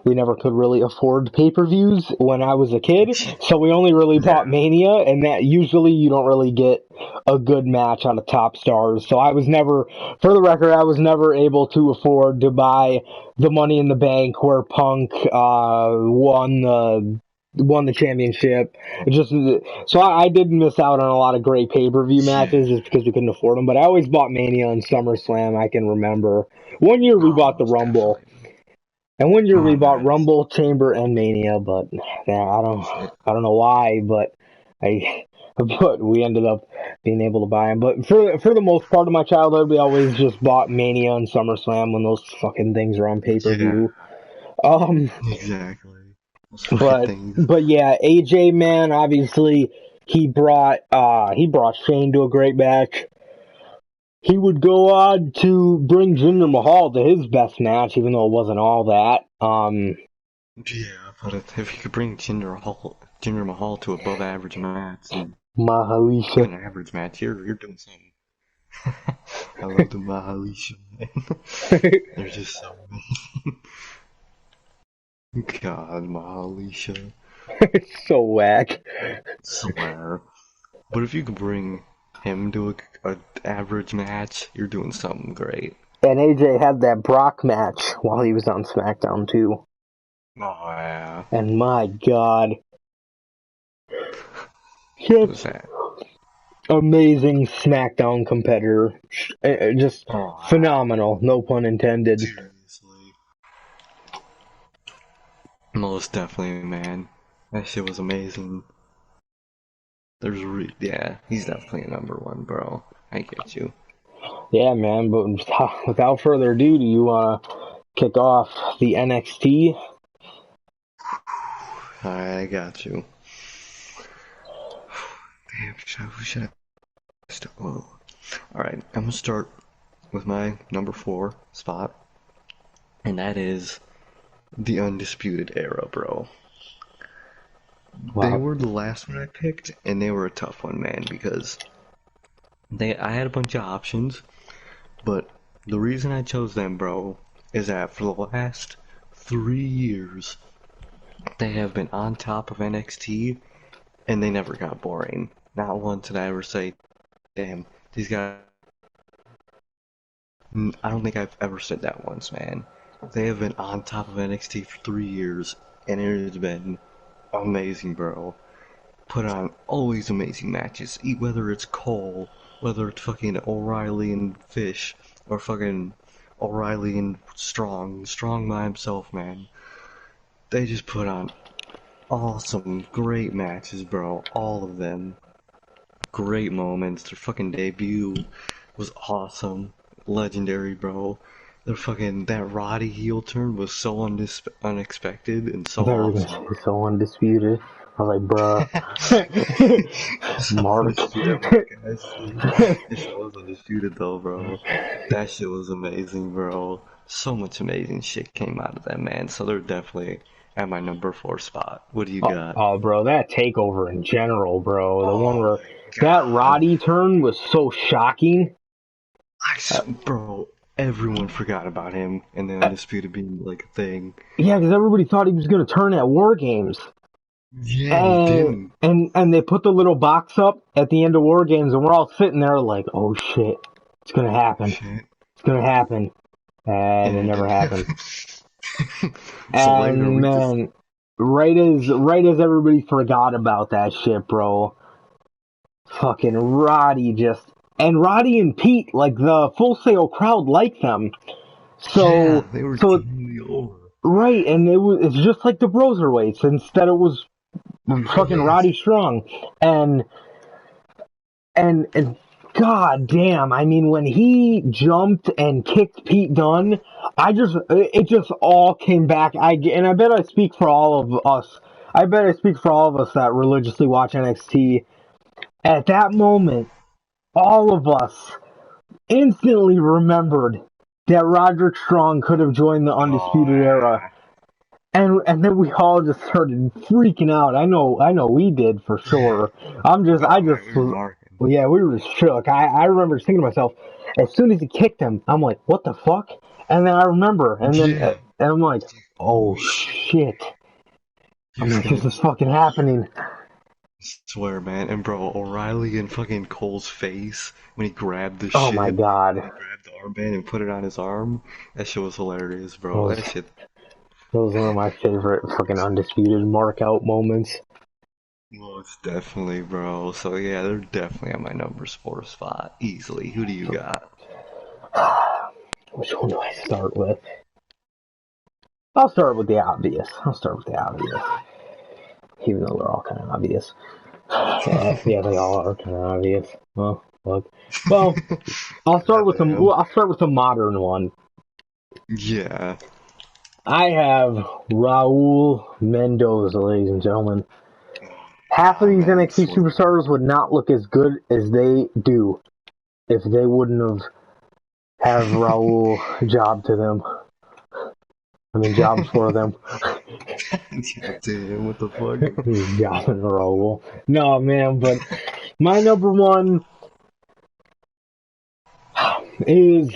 we never could really afford pay-per-views when I was a kid, so we only really bought Yeah. Mania, and that usually you don't really get a good match out of Top Stars. So I was never, for the record, I was never able to afford to buy the Money in the Bank where Punk won the championship. It just so I did miss out on a lot of great pay-per-view matches Yeah. just because we couldn't afford them. But I always bought Mania and SummerSlam. I can remember. One year we Oh, bought the most Rumble, definitely. and one year we Oh, bought nice. Rumble, Chamber, and Mania. But yeah, Shit. I don't know why, but I but we ended up being able to buy them. But for the most part of my childhood, we always just bought Mania and SummerSlam when those fucking things were on pay per Yeah, view. Um, exactly. Those fucking things. but yeah, AJ man, obviously he brought Shane to a great match. He would go on to bring Jinder Mahal to his best match, even though it wasn't all that. Yeah, but if you could bring Jinder Mahal to above average match and Mahalisha. even an average match, you're doing something. I love the Mahalisha, man. They're just so amazing. God, Mahalisha. It's so whack. Swear. But if you could bring him to a average match, you're doing something great. And AJ had that Brock match while he was on Smackdown too. Oh yeah. And my God, What was just that? amazing Smackdown competitor. Just Oh, phenomenal, no pun intended. seriously. Most definitely, man. That shit was amazing. Yeah, he's definitely a number one, bro. I get you. Yeah, man. But without further ado, do you want to kick off the NXT? Alright, I got you. Damn, who should I start? Whoa. Alright, I'm gonna start with my number 4 spot, and that is the Undisputed Era, bro. They Wow. were the last one I picked, and they were a tough one, man, because I had a bunch of options, but the reason I chose them, bro, is that for the last 3 years, they have been on top of NXT, and they never got boring. Not once did I ever say, damn, these guys. I don't think I've ever said that once, man. They have been on top of NXT for 3 years, and it has been amazing, bro. Put on always amazing matches, whether it's Cole, whether it's fucking O'Reilly and Fish, or fucking O'Reilly and Strong by himself, man. They just put on awesome, great matches, bro. All of them. Great moments. Their fucking debut was awesome. Legendary, bro. That Roddy heel turn was so unexpected and I so thought you were going to awesome. say so undisputed. I was like, bruh. So Mark. undisputed, I'm like, guys, it was undisputed though, bro. That shit was amazing, bro. So much amazing shit came out of that, man. So they're definitely at my number 4 spot. What do you got? Oh, bro, that takeover in general, bro. The one Oh where my that god. Roddy turn was so shocking. Bro, everyone forgot about him and the undisputed being like a thing. Yeah, because everybody thought he was going to turn at War Games. Yeah, and he didn't. And they put the little box up at the end of War Games, and we're all sitting there like, oh shit, it's going to Oh happen. shit. It's going to happen. And And it it never didn't happened. happen. So later And we just man, right as everybody forgot about that shit, bro, fucking Roddy just and Roddy and Pete, like the Full Sail crowd liked them. yeah, So they were so totally over. right, and it's just like the Broserweights. Instead it was fucking Yes. Roddy Strong. And and god damn, I mean when he jumped and kicked Pete Dunne, it just all came back. And I bet I speak for all of us. I bet I speak for all of us that religiously watch NXT. At that moment, all of us instantly remembered that Roderick Strong could have joined the Oh Undisputed Era. yeah. And then we all just started freaking out. I know we did for sure. Oh I man, just we were marking. yeah, we were shook. I remember thinking to myself, as soon as he kicked him, I'm like, what the fuck? And then I remember, Yeah. and I'm like, oh Oh shit. shit. He I'm was like, this gonna is fucking happening. swear, man. And bro, O'Reilly in fucking Cole's face when he grabbed the Oh my shit, when god. he grabbed the armband and put it on his arm. That shit was hilarious, bro. Those, That shit. those are one of my favorite fucking undisputed mark out moments. Most definitely, bro. So yeah, they're definitely on my number 4 spot. Easily. Who do you got? Which one do I start with? I'll start with the obvious. Even though they're all kind of obvious. Yeah, they all are kind of obvious. Well, look. Well, Yeah, they am. I'll start with the modern one. Yeah. I have Raul Mendoza, ladies and gentlemen. Half of Ah, these man, NXT swear. superstars would not look as good as they do if they wouldn't have Raul job to them. I mean, jobs for them. Yeah, damn, what the fuck? Job in Raul. No, man, but my number one is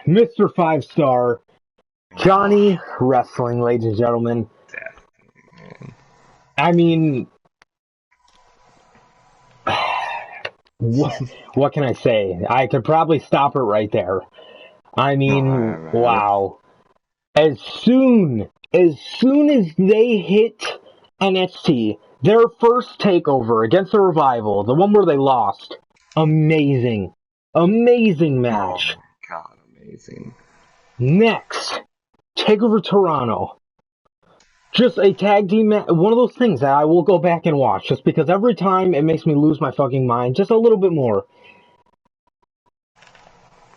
Mr. 5 Star Oh, Johnny Wrestling, ladies and gentlemen. definitely, man. I mean, what can I say? I could probably stop it right there. I mean, Alright, man. wow. As soon as they hit NXT, their first takeover against the Revival, the one where they lost, amazing Oh match. my god, amazing. Next, Takeover Toronto. Just a tag team match, one of those things that I will go back and watch, just because every time it makes me lose my fucking mind just a little bit more.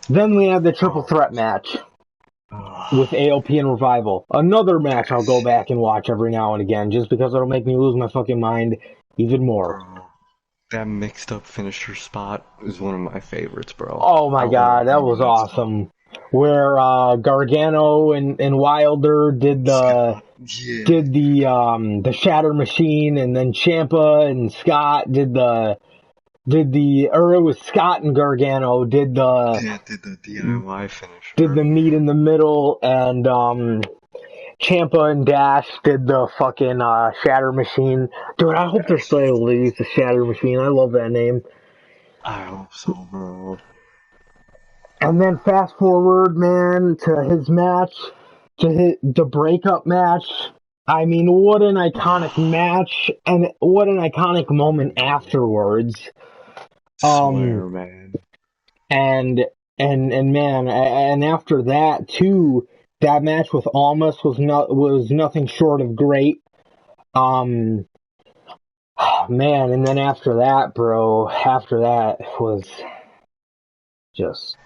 Then we have the triple Oh, threat match with oh, AOP and Revival. Another match that I'll go shit, back and watch every now and again, just because it'll make me lose my fucking mind even more. bro. That mixed up finisher spot is one of my favorites, bro. Oh I my love god, that was that spot. awesome. Where Gargano and Wilder Scott, yeah, the Shatter Machine, and then Ciampa and Scott or it was Scott and Gargano yeah, did the DIY did finisher. the meet in the middle, and Ciampa and Dash did the fucking Shatter Machine. Dude, I hope they're That still shit. able to use the Shatter Machine. I love that name. I hope so, bro. And then fast forward, man, to his match, the breakup match. I mean, what an iconic match, and what an iconic moment afterwards. Um, Swear, man. and and man, and after that too, that match with Almas was nothing short of great. Um, man, and then after that, bro, after that was just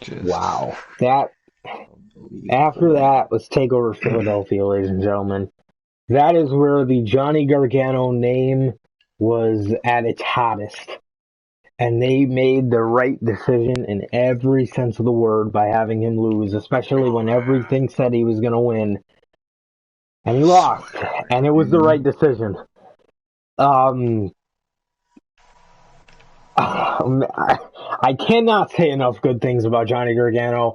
Just wow. That unbelievable, After man. that was Takeover Philadelphia, ladies and gentlemen. That is where the Johnny Gargano name was at its hottest. And they made the right decision in every sense of the word by having him lose, especially Oh, when man. everything said he was going to win. And he lost. Swear, And it was the right man. decision. Um, I cannot say enough good things about Johnny Gargano.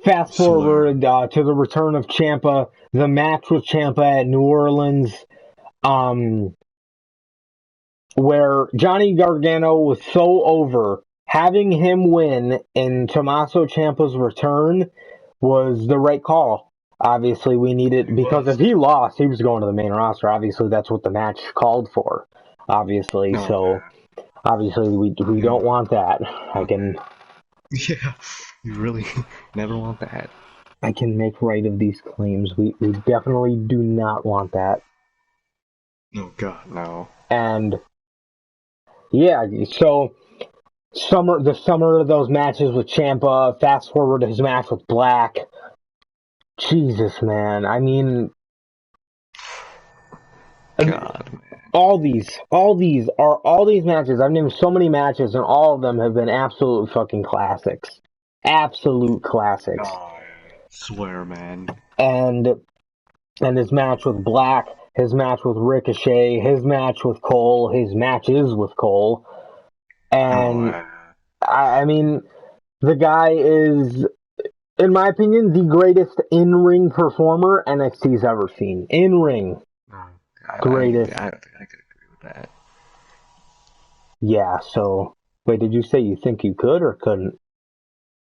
Fast Swear. forward to the return of Ciampa, the match with Ciampa at New Orleans, um, where Johnny Gargano was so over. Having him win in Tommaso Ciampa's return was the right call. Obviously, we needed, It because if was. he lost, he was going to the main roster. Obviously, that's what the match called for. Obviously, No, so obviously we man. don't want that. I Want can that. Yeah. You really never want that. I can make right of these claims. We definitely do not want that. Oh, God, no. And yeah, so the summer of those matches with Champa, fast forward to his match with Black. Jesus, man. I mean, God, man. all these matches. I've named so many matches, and all of them have been absolute fucking classics. Absolute classics. Oh, swear, man. And his match with Black, his match with Ricochet, his match with Cole, his matches with Cole. Oh, And I mean, the guy is, in my opinion, the greatest in-ring performer NXT's ever seen. In-ring, greatest. I don't think I could agree with that. Yeah. So, wait, did you say you think you could or couldn't?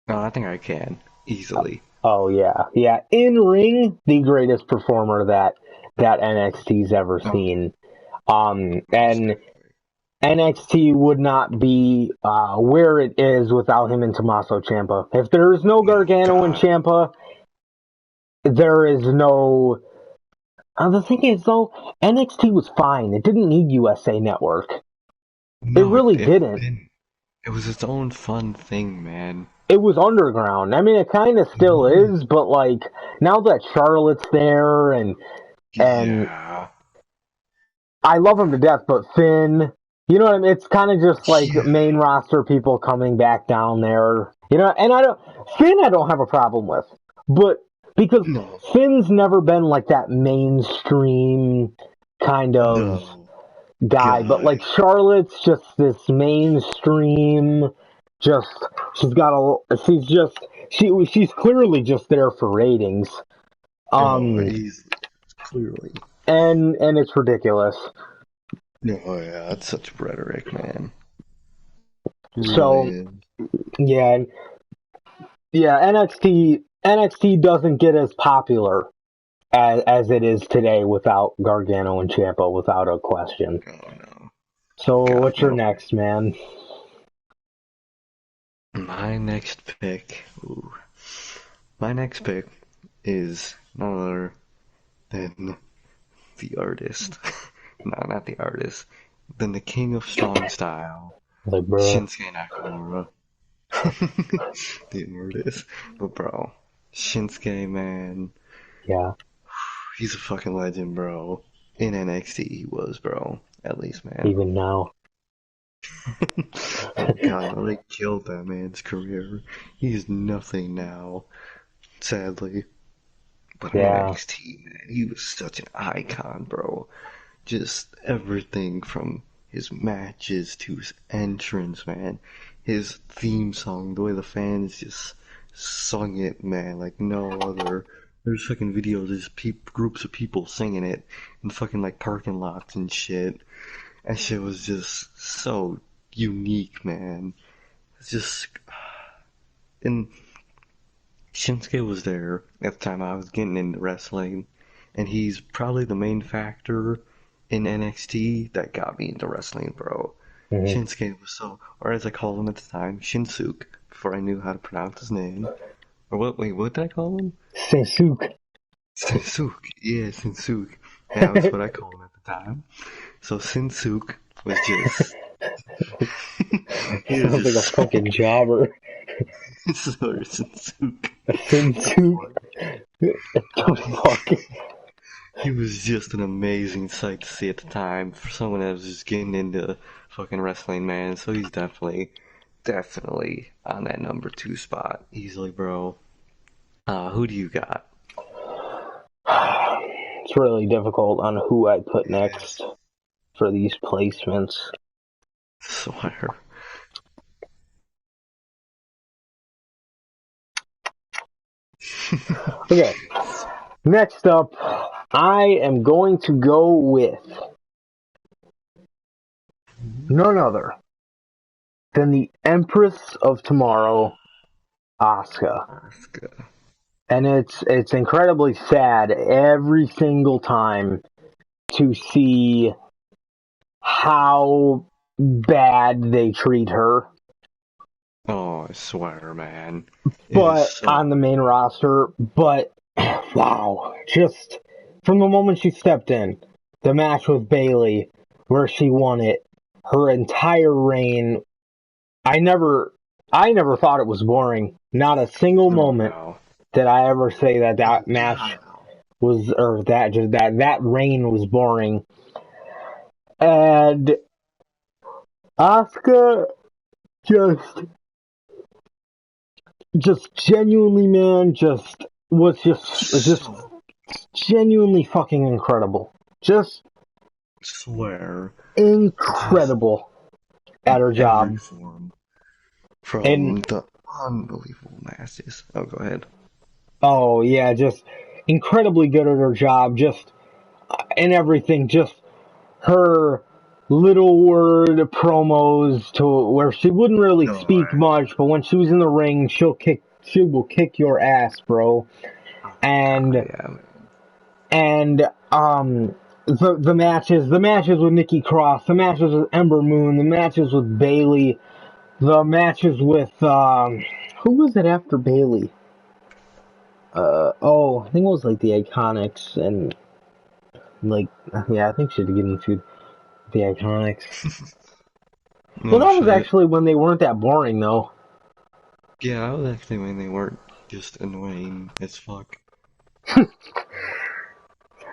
No, I think I can easily. Oh yeah, yeah. In ring, the greatest performer that NXT's ever Oh, seen. most And definitely. NXT would not be where it is without him and Tommaso Ciampa. If there is no Oh Gargano and God, Ciampa, there is no. The thing is, though, NXT was fine. It didn't need USA Network. It no, really it didn't. didn't. It was its own fun thing, man. It was underground. I mean, it kind of It still was. is, but like now that Charlotte's there and Yeah, I love him to death, but Finn, you know what I mean? It's kind of just like yeah. main roster people coming back down there, you know. And Finn, I don't have a problem with, but because No, Finn's never been like that mainstream kind of no, guy, but God, like Charlotte's just this mainstream. Just she's clearly just there for ratings. no, Um, he's clearly. and it's ridiculous. No, yeah, that's such rhetoric, man. Really So is. yeah, yeah, NXT doesn't get as popular as it is today without Gargano and Ciampa, without a question. Oh no, So God, what's your no. next, man? My next pick. Ooh, my next pick is none other than the artist. No, not the artist. Than the king of strong style, Like, bruh, Shinsuke Nakamura. The artist. But bro, Shinsuke, man, yeah, he's a fucking legend, bro. In NXT, he was, bro. At least, man. even now. Oh god, no, they killed that man's career. He is nothing now, sadly. But in Yeah, NXT, man, he was such an icon, bro. Just everything from his matches to his entrance, man. His theme song, the way the fans just sung it, man, like no other. There's fucking videos, there's groups of people singing it in fucking like parking lots and shit. That shit was just so unique, man. It's just, and Shinsuke was there at the time I was getting into wrestling, and he's probably the main factor in NXT that got me into wrestling, bro. hmm Shinsuke was so, or as I called him at the time, Shinsuke, before I knew how to pronounce his name. Or what, wait, what did I call him? Sensuke. Shinsuke, yeah, Shinsuke. Yeah, that's what I called him at the time. So Shinsuke was just, he was Sounds like a just so, fucking jobber. so Shinsuke. A Sensuke. The fuck? He was just an amazing sight to see at the time for someone that was just getting into fucking wrestling, man. So he's definitely on that number two spot easily, bro. Who do you got? It's really difficult on who I'd put It is. next for these placements. Swear. Okay, next up, I am going to go with none other than the Empress of Tomorrow, Asuka. Asuka. And it's incredibly sad every single time to see how bad they treat her. Oh, I swear, man. It is But so. on the main roster, but wow, just from the moment she stepped in, the match with Bailey, where she won it, her entire reign, I never I never thought it was boring. Not a single Oh, moment no. did I ever say that Oh, that God, match no. was, or that just that reign was boring. And Asuka just genuinely, man, just So, genuinely fucking incredible. Just swear. Just, incredible. at in her every job. form. And From the unbelievable matches. Oh, go ahead. oh yeah, just incredibly good at her job, just and everything. Just her little word promos to where she wouldn't really No, speak much, but when she was in the ring, she will kick your ass, bro. oh God, And yeah, man. and the matches with Nikki Cross, the matches with Ember Moon, the matches with Bayley, the matches with who was it after Bayley? I think it was like the Iconics and like yeah, I think she'd get into the Iconics. Well, No that was shit. actually when they weren't that boring though. Yeah, I was actually when they weren't just annoying as fuck.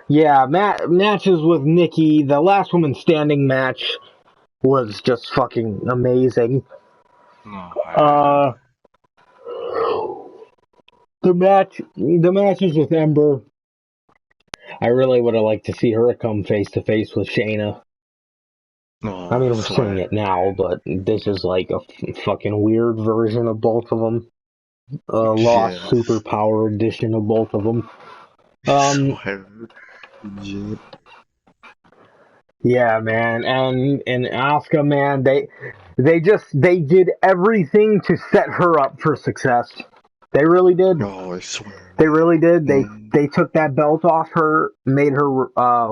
Yeah, matches with Nikki, the last woman standing match was just fucking amazing. Oh, yeah. Uh, the matches with Ember, I really would have liked to see her come face to face with Shayna. I Oh, mean, we're seeing swear. it now, but this is like a fucking weird version of both of them. A lost Yes. superpower edition of both of them. Um, Swear. Legit. yeah, man, and Asuka, man, they did everything to set her up for success. They really did. Oh, I swear, They really man. did. And They took that belt off her, made her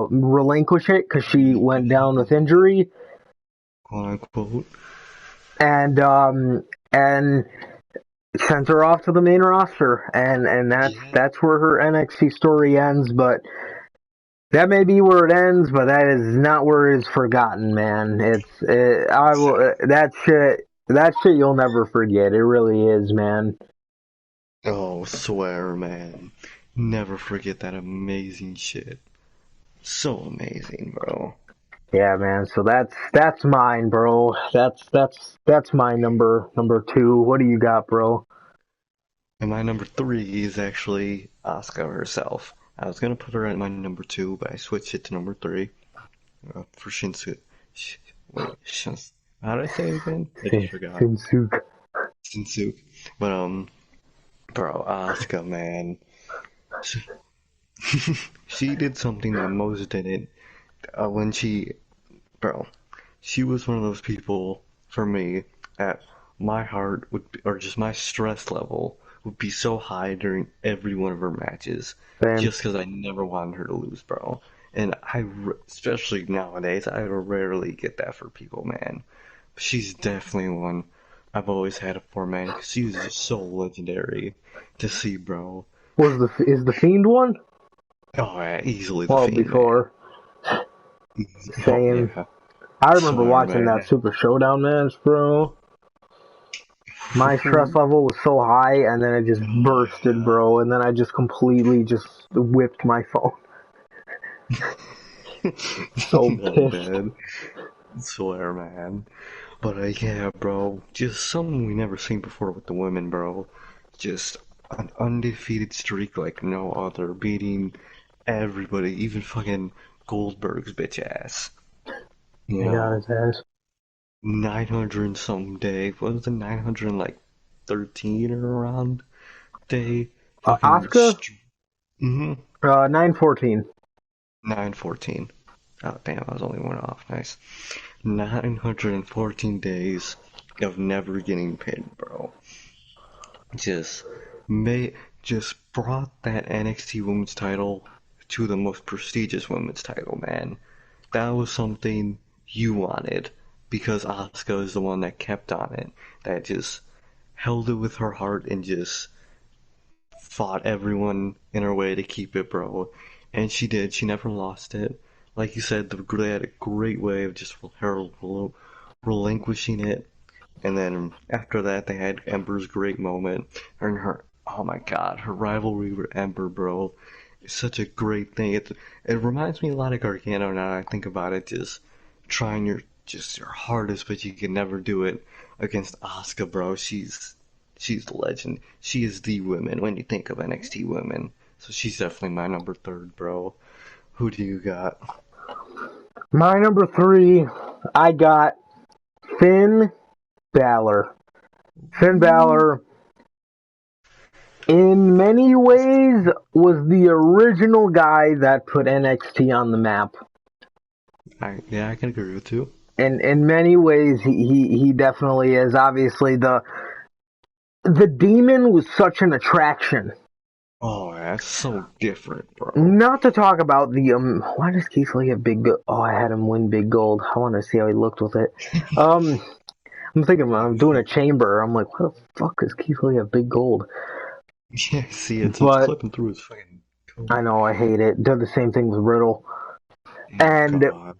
relinquish it because she went down with injury, quote unquote. and sent her off to the main roster, and Yeah. that's where her NXT story ends. But that may be where it ends, but that is not where it is forgotten, man. I will that shit you'll never forget. It really is, man. Oh, swear, man. Never forget that amazing shit. So amazing, bro. Yeah, man. So that's mine, bro. That's my number two. What do you got, bro? And my number three is actually Asuka herself. I was gonna put her at my number two, but I switched it to number three for Shinsu. Wait, how did I say it again? I just forgot. Shinsuke. Shinsu. But bro, Asuka, man, she, she did something that most didn't. When bro, she was one of those people for me that my heart would, or just my stress level would be so high during every one of her matches, Same. just because I never wanted her to lose, bro. And especially nowadays, I rarely get that for people, man. She's definitely one I've always had it for, man, because she was just so legendary to see, bro. Is the Fiend one? Oh, yeah, easily the Well, Fiend, man. before. Oh, Same. yeah. I remember Swear, watching that man. Super Showdown match, bro. My stress level was so high, and then it just Oh, bursted, yeah. bro. And then I just completely just whipped my phone. So No, pissed. man. Swear, man. But yeah, bro. Just something we never seen before with the women, bro. Just an undefeated streak like no other, beating everybody, even fucking Goldberg's bitch ass. You I got know, his ass. 900 and some day. What was it, 900 and like 13 or around day? Fucking. Asuka? Mm-hmm. 914. 914. Oh, damn, I was only one off. Nice. 914 days of never getting pinned, bro. Just made, just brought that NXT Women's title to the most prestigious women's title, man. That was something you wanted because Asuka is the one that kept on it, that just held it with her heart and just fought everyone in her way to keep it, bro. And she did. She never lost it. Like you said, they had a great way of just her relinquishing it. And then after that, they had Ember's great moment. And her, oh my god, her rivalry with Ember, bro, is such a great thing. It reminds me a lot of Gargano now that I think about it. Just trying your hardest, but you can never do it against Asuka, bro. She's the legend. She is the women when you think of NXT women. So she's definitely my number third, bro. Who do you got? My number three, I got Finn Balor. Finn Ooh. Balor, in many ways, was the original guy that put NXT on the map. Yeah, I can agree with you. In many ways, he definitely is. Obviously, the demon was such an attraction. Oh, that's so different, bro. Not to talk about the why does Keith Lee have big? Oh, I had him win big gold. I want to see how he looked with it. Um, I'm thinking I'm doing a chamber. I'm like, what the fuck is Keith Lee have big gold? Yeah, see, it's But clipping through his fucking coat. I know I hate it. Did the same thing with Riddle, Oh and God.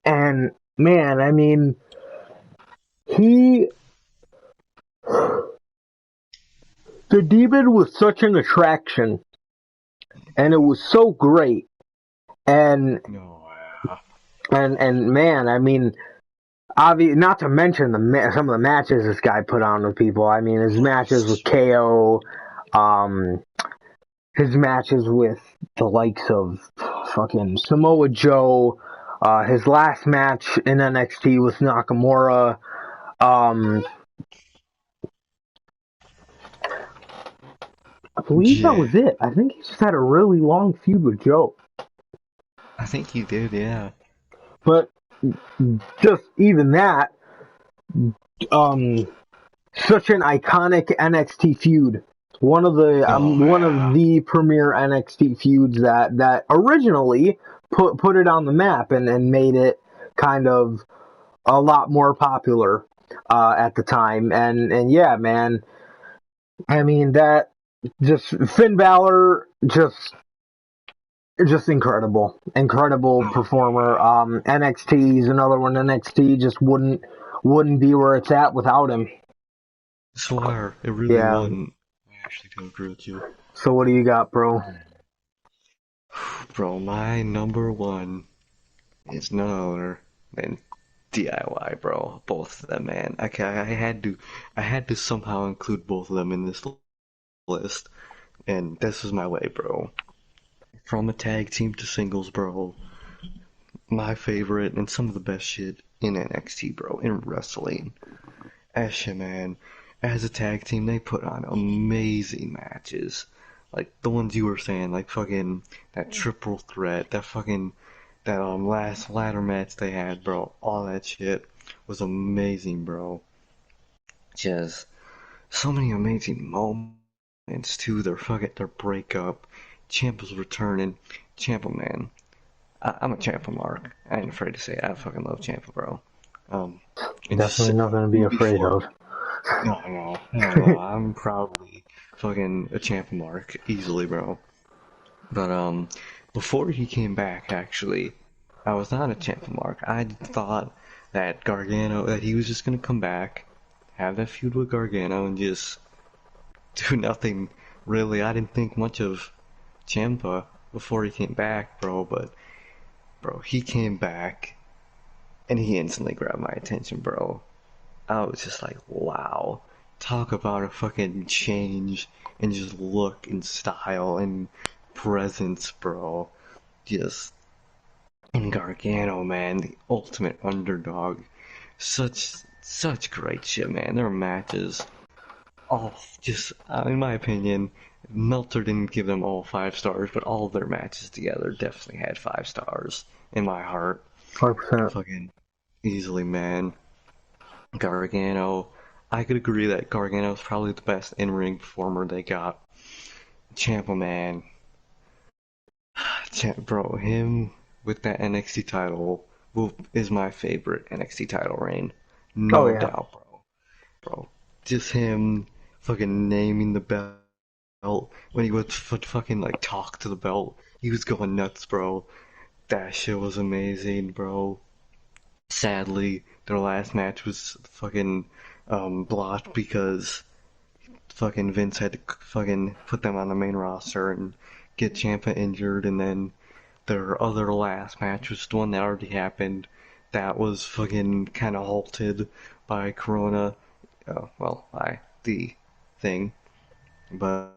and man, I mean, he the demon was such an attraction, and it was so great, and No, and man, I mean, not to mention some of the matches this guy put on with people. I mean, his matches with KO, um, his matches with the likes of fucking Samoa Joe, his last match in NXT with Nakamura. Um, I believe that yeah, was it. I think he just had a really long feud with Joe. I think he did. Yeah. But just even that, um, such an iconic NXT feud. Oh One of yeah. the premier NXT feuds that originally put it on the map and made it kind of a lot more popular at the time. And yeah, man, I mean that just Finn Balor just incredible Oh performer. yeah. NXT is another one. NXT just wouldn't be where it's at without him. Swear, it really Yeah. wouldn't. I actually do agree with you. So what do you got, bro? Bro, my number one is none other than DIY, bro. Both of them, man. Okay, I had to somehow include both of them in this list, and this is my way, bro. From a tag team to singles, bro. My favorite and some of the best shit in NXT, bro, in wrestling. Asha, man, as a tag team, they put on amazing matches. Like the ones you were saying, like fucking that triple threat, that last ladder match they had, bro. All that shit was amazing, bro. Just so many amazing moments too. Their breakup, Ciampa's returning, Ciampa, man. I'm a Ciampa mark. I ain't afraid to say it. I fucking love Ciampa, bro. Um, and Definitely just nothing to be afraid before of. no, no, hell no. I'm proudly fucking a champ mark, easily, bro. But before he came back, actually, I was not a champ mark. I thought that that he was just gonna come back, have that feud with Gargano, and just do nothing really. I didn't think much of Ciampa before he came back, bro. But bro, he came back and he instantly grabbed my attention, bro. I was just like, wow. Talk about a fucking change in just look and style and presence, bro. Just and Gargano, man, the ultimate underdog. Such great shit, man. Their matches, all just in my opinion, Melter didn't give them all 5 stars, but all of their matches together definitely had 5 stars in my heart. 100%. Fucking easily, man. Gargano. I could agree that Gargano's probably the best in-ring performer they got. Ciampa, man. Bro, him with that NXT title is my favorite NXT title reign. Oh No yeah, doubt, bro. Bro, just him fucking naming the belt when he would fucking like talk to the belt. He was going nuts, bro. That shit was amazing, bro. Sadly, their last match was fucking blocked because fucking Vince had to fucking put them on the main roster and get Ciampa injured, and then their other last match was the one that already happened. That was fucking kind of halted by Corona, well, by the thing, but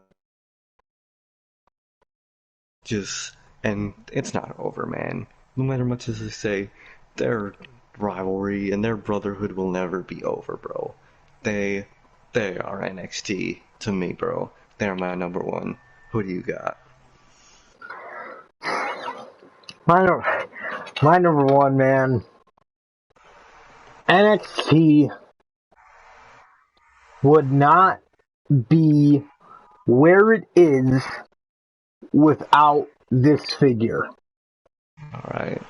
just and it's not over, man. No matter much as they say, they're rivalry, and their brotherhood will never be over, bro. They they are NXT to me, bro. They're my number one. Who do you got? My, my number one, man. NXT would not be where it is without this figure. All right.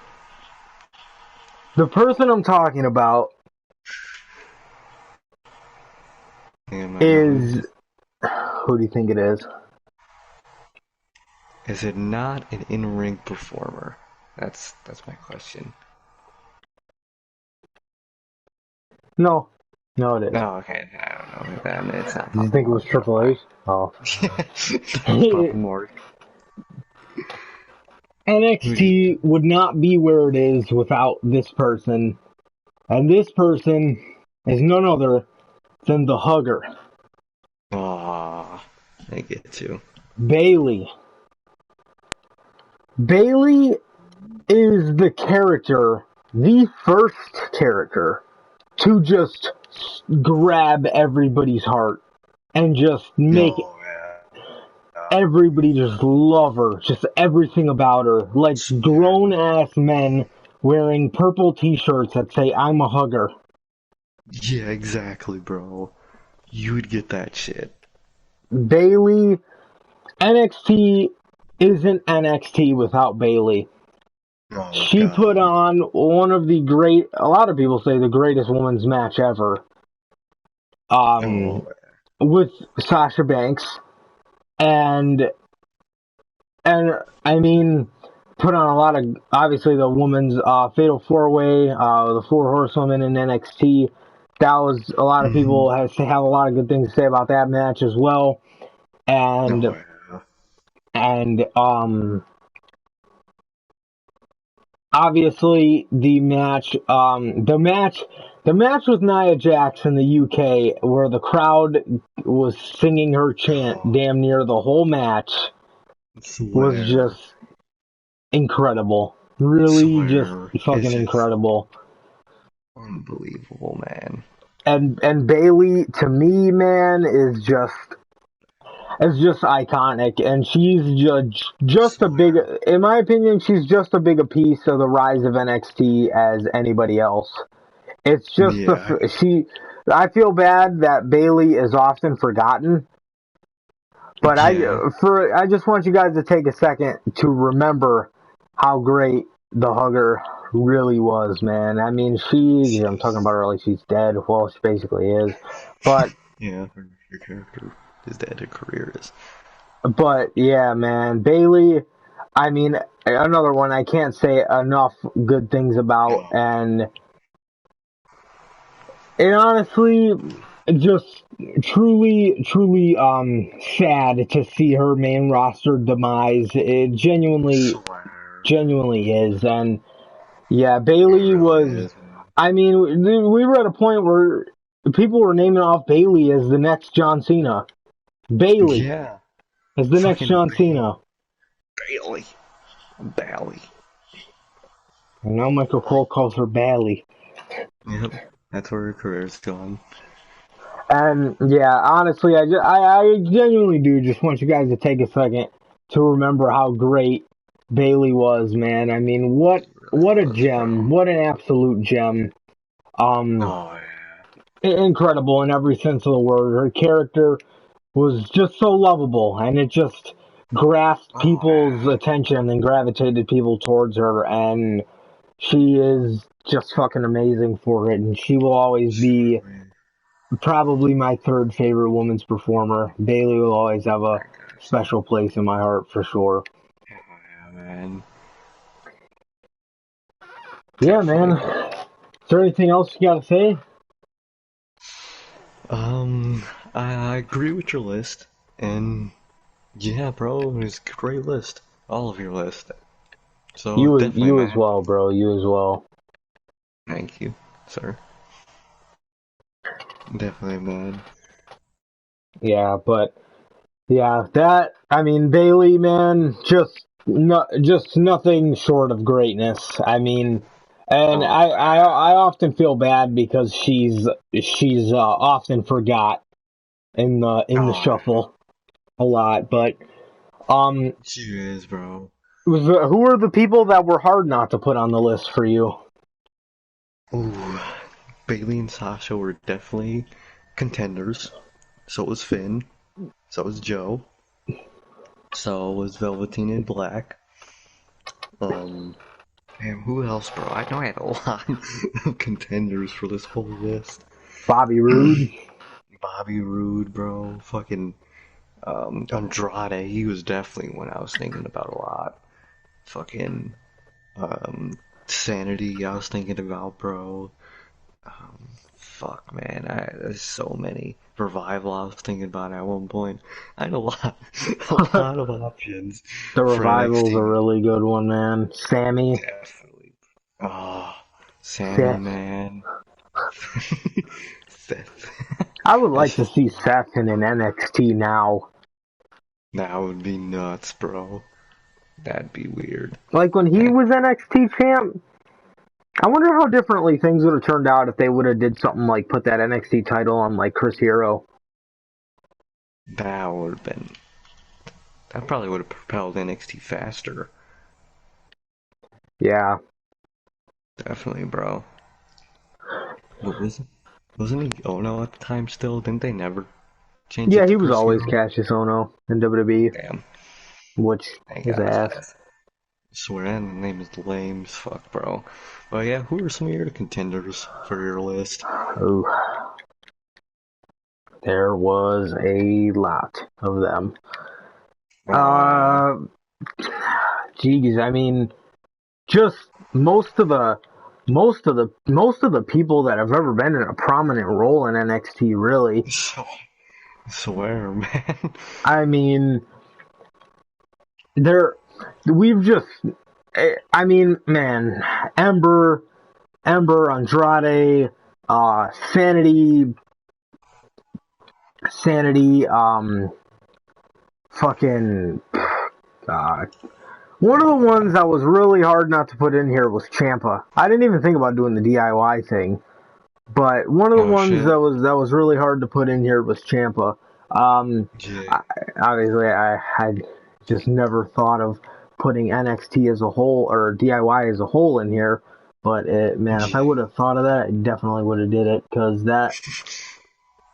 The person I'm talking about is... Who do you think it is? Is it not an in-ring performer? That's my question. No. No, it is. No, okay, I don't know. Then it's not. Did you think it was Triple H? Oh. Papa Mark. NXT would not be where it is without this person. And this person is none other than the Hugger. Aww, I get you. Bayley. Bayley is the character, the first character, to just grab everybody's heart and just make everybody just love her, just everything about her. Like grown-ass men wearing purple t-shirts that say, I'm a hugger. Yeah, exactly, bro. You would get that shit. Bayley, NXT isn't NXT without Bayley. Oh, She God. put on one of the great, a lot of people say the greatest women's match ever. With Sasha Banks. And I mean, put on a lot of, obviously the women's Fatal 4-Way, the 4 Horsewomen in NXT. That was, a lot of people have a lot of good things to say about that match as well. And, obviously the match with Nia Jax in the UK, where the crowd was singing her chant damn near the whole match, was just incredible. Really just fucking incredible. Unbelievable, man. And Bayley, to me, man, is just iconic, and she's just a big, in my opinion, she's just a bigger piece of the rise of NXT as anybody else. It's just I feel bad that Bayley is often forgotten, but I just want you guys to take a second to remember how great the Hugger really was, man. I mean, I'm talking about her like she's dead. Well, she basically is, but yeah, her character is dead. Her career is. But yeah, man, Bayley. I mean, another one I can't say enough good things about, and it honestly just truly sad to see her main roster demise. It genuinely is, and yeah, Bayley was. I mean, we were at a point where people were naming off Bayley as the next John Cena. Bayley. Yeah. As the next John Cena. Bayley. And now Michael Cole calls her Bayley. Yep, that's where her career's going. And yeah, honestly, I genuinely do just want you guys to take a second to remember how great Bayley was, man. I mean, what a gem. What an absolute gem. Incredible in every sense of the word. Her character was just so lovable, and it just grasped people's attention and gravitated people towards her, and she is just fucking amazing for it, and she will always be probably my third favorite women's performer. Bayley will always have a special place in my heart, for sure. Yeah, man. Yeah, man. Is there anything else you gotta say? I agree with your list, and yeah, bro, it's a great list. All of your list. So you as well, bro. You as well. Thank you, sir. Definitely, man. Yeah, but yeah, I mean, Bayley, man, just nothing short of greatness. I mean, And Oh, I often feel bad because she's often forgot in the oh, shuffle a lot. But um, she is, bro. who are the people that were hard not to put on the list for you? Ooh, Bailey and Sasha were definitely contenders. So was Finn. So was Joe. So was Velveteen and Black. Um, man, who else, bro? I know I had a lot of contenders for this whole list. Bobby Roode. Bobby Roode, bro. Fucking Andrade. He was definitely one I was thinking about a lot. Fucking Sanity. I was thinking about, bro. Fuck, man. There's so many. Revival. I was thinking about at one point. I had a lot, a lot of options The for Revival's a NXT. really good one, man. Sammy, Definitely. Oh, Sammy, Seth. man. Seth. I would like That's to see Seth in an NXT now. that would be nuts, bro. That'd be weird. Like when he That was NXT champ, I wonder how differently things would have turned out if they would have did something like put that NXT title on like Chris Hero. that would have been. That probably would have propelled NXT faster. Yeah. Definitely, bro. What was it? Wasn't he Ono at the time still? Didn't they never change Yeah, it to he was Chris always Hero? Cassius Ono in WWE, Damn. which Thank is God for ass. that. I swear that name is lame as fuck, bro. But yeah, who are some of your contenders for your list? Oh, there was a lot of them. Oh yeah. Uh, geez, I mean, just most of the people that have ever been in a prominent role in NXT, really. So, I swear, man. I mean, there we've just I mean, man, Ember, Andrade, Sanity, fucking, uh, one of the Oh ones yeah. that was really hard not to put in here was Champa. I didn't even think about doing the DIY thing, but one of the Oh ones shit. that was really hard to put in here was Champa. Yeah. I, obviously, I had just never thought of putting NXT as a whole or DIY as a whole in here. But man, if I Yeah. would have thought of that, I definitely would have did it because that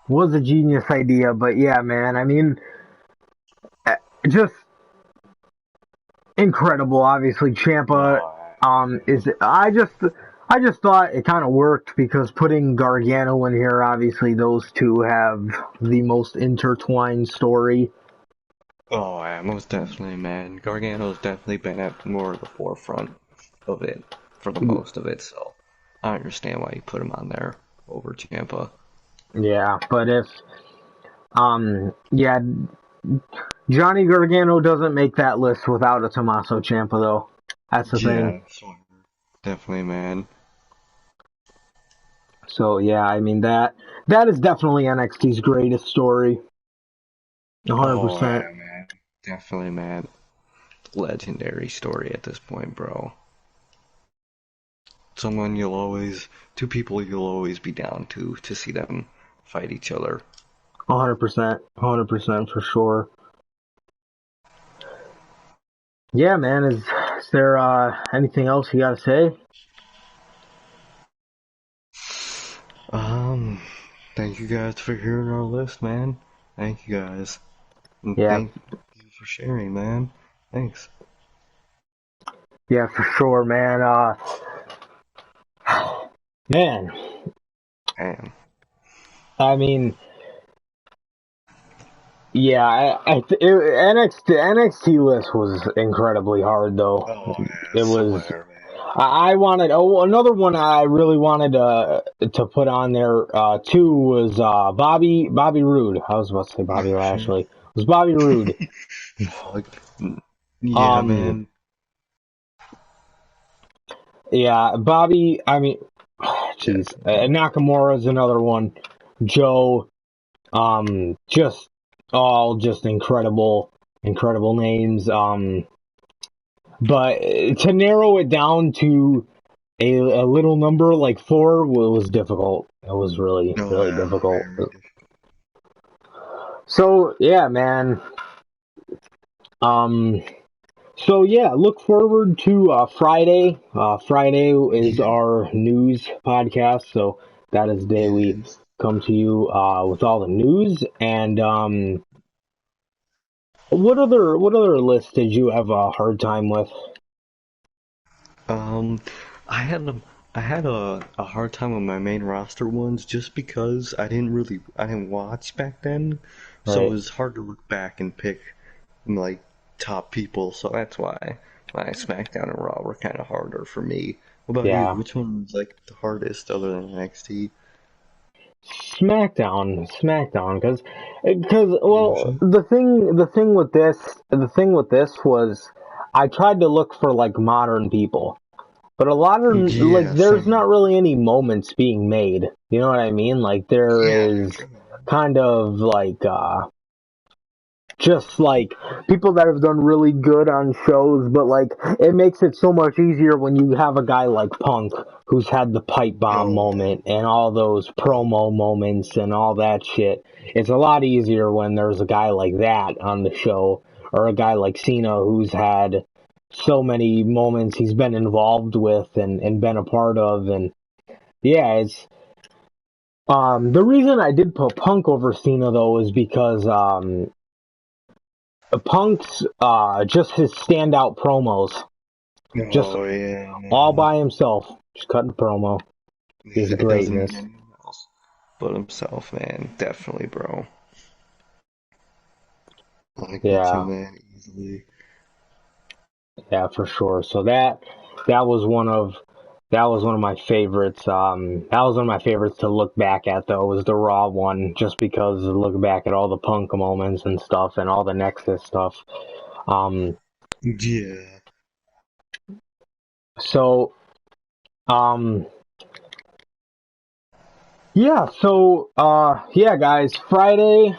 was a genius idea. But yeah, man, I mean, just incredible. Obviously, Champa Oh is I just thought it kind of worked because putting Gargano in here, obviously those two have the most intertwined story. Oh, yeah, most definitely, man. Gargano's definitely been at more of the forefront of it for the most of it, so I understand why you put him on there over Champa. Yeah, but if yeah, Johnny Gargano doesn't make that list without a Tommaso Ciampa though. That's the thing. Yeah, sure. Definitely, man. So yeah, I mean that is definitely NXT's greatest story. Oh, 100%. yeah, man. Definitely, man. Legendary story at this point, bro. Someone you'll always, two people you'll always be down to see them fight each other. 100%. 100% for sure. Yeah, man, is there anything else you got to say? Um, thank you guys for hearing our list, man. Thank you guys. And Yeah. thank you for sharing, man. Thanks. Yeah, for sure, man. Man, Damn. I mean, yeah, NXT list was incredibly hard though. Oh, yeah, I It was. swear, man. I wanted. Oh, another one I really wanted to put on there too was Bobby Roode. I was about to say Bobby Oh, shit. Lashley. It was Bobby Roode. Fuck. Yeah, Um, man. yeah, Bobby. I mean, jeez, Definitely. Nakamura is another one. Joe. Just all just incredible names. But to narrow it down to a little number like 4 was difficult. It was really, No, really yeah, difficult. very difficult. So yeah, man. Um, so yeah, look forward to Friday. Friday is Yeah, our news podcast, so that is the day it we is. come to you with all the news. And what other lists did you have a hard time with? Um, I had a hard time with my main roster ones just because I didn't watch back then, so it Right? was hard to look back and pick like top people. So that's why my SmackDown and Raw were kind of harder for me. What about you? Yeah. Which one was like the hardest other than NXT? Smackdown, because well, Usually? the thing with this was I tried to look for like modern people, but a lot of like Yeah, there's same. not really any moments being made. You know what I mean? Like there Yeah, is kind of like just like people that have done really good on shows, but like it makes it so much easier when you have a guy like Punk who's had the pipe bomb oh yeah, moment and all those yeah. promo moments and all that shit. It's a lot easier when there's a guy like that on the show or a guy like Cena who's had so many moments he's been involved with and been a part of. And yeah, it's the reason I did put Punk over Cena though is because Punk's just his standout promos, just Oh yeah, all man. by himself, just cutting promo. His It doesn't need greatness. anyone else but himself, man. Definitely, bro. I agree too, Yeah, man. Easily. yeah, for sure. So that was one of that was one of my favorites. That was one of my favorites to look back at though was the Raw one, just because look back at all the Punk moments and stuff and all the Nexus stuff. Um, Yeah. so um, yeah, guys, Friday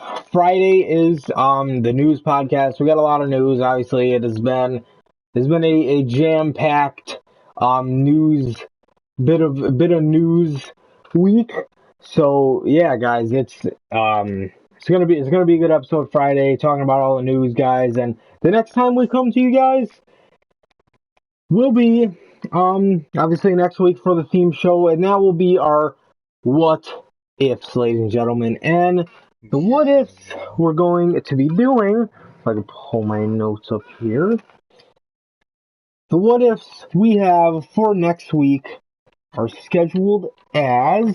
is the news podcast. We got a lot of news. Obviously, it's been a jam-packed news bit of news week. So, yeah, guys, it's gonna be a good episode Friday talking about all the news, guys, and the next time we come to you guys will be obviously next week for the theme show, and that will be our what ifs, ladies and gentlemen. And the what Yeah, ifs man. we're going to be doing, if I can pull my notes up here. The what ifs we have for next week are scheduled as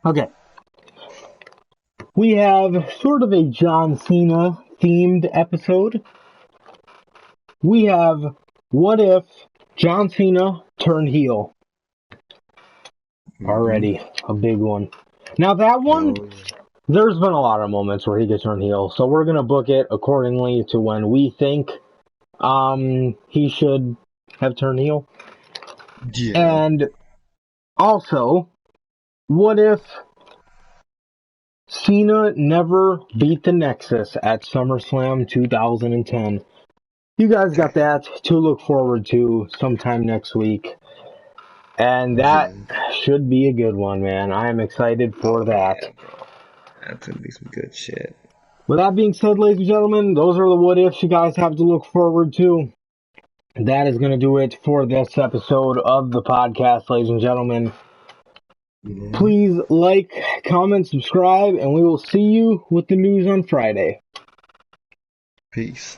okay. We have sort of a John Cena themed episode. We have what if John Cena turned heel. Mm-hmm. Already a big one. Now that one, Oh yeah. there's been a lot of moments where he could turn heel, so we're gonna book it accordingly to when we think he should have turned heel. Yeah. And also, what if Cena never beat the Nexus at SummerSlam 2010? You guys got Dang. that to look forward to sometime next week. And that Yeah. should be a good one, man. I am excited for Oh that. yeah, bro. That's gonna be some good shit. With that being said, ladies and gentlemen, those are the what ifs you guys have to look forward to. That is going to do it for this episode of the podcast, ladies and gentlemen. Yeah. Please like, comment, subscribe, and we will see you with the news on Friday. Peace.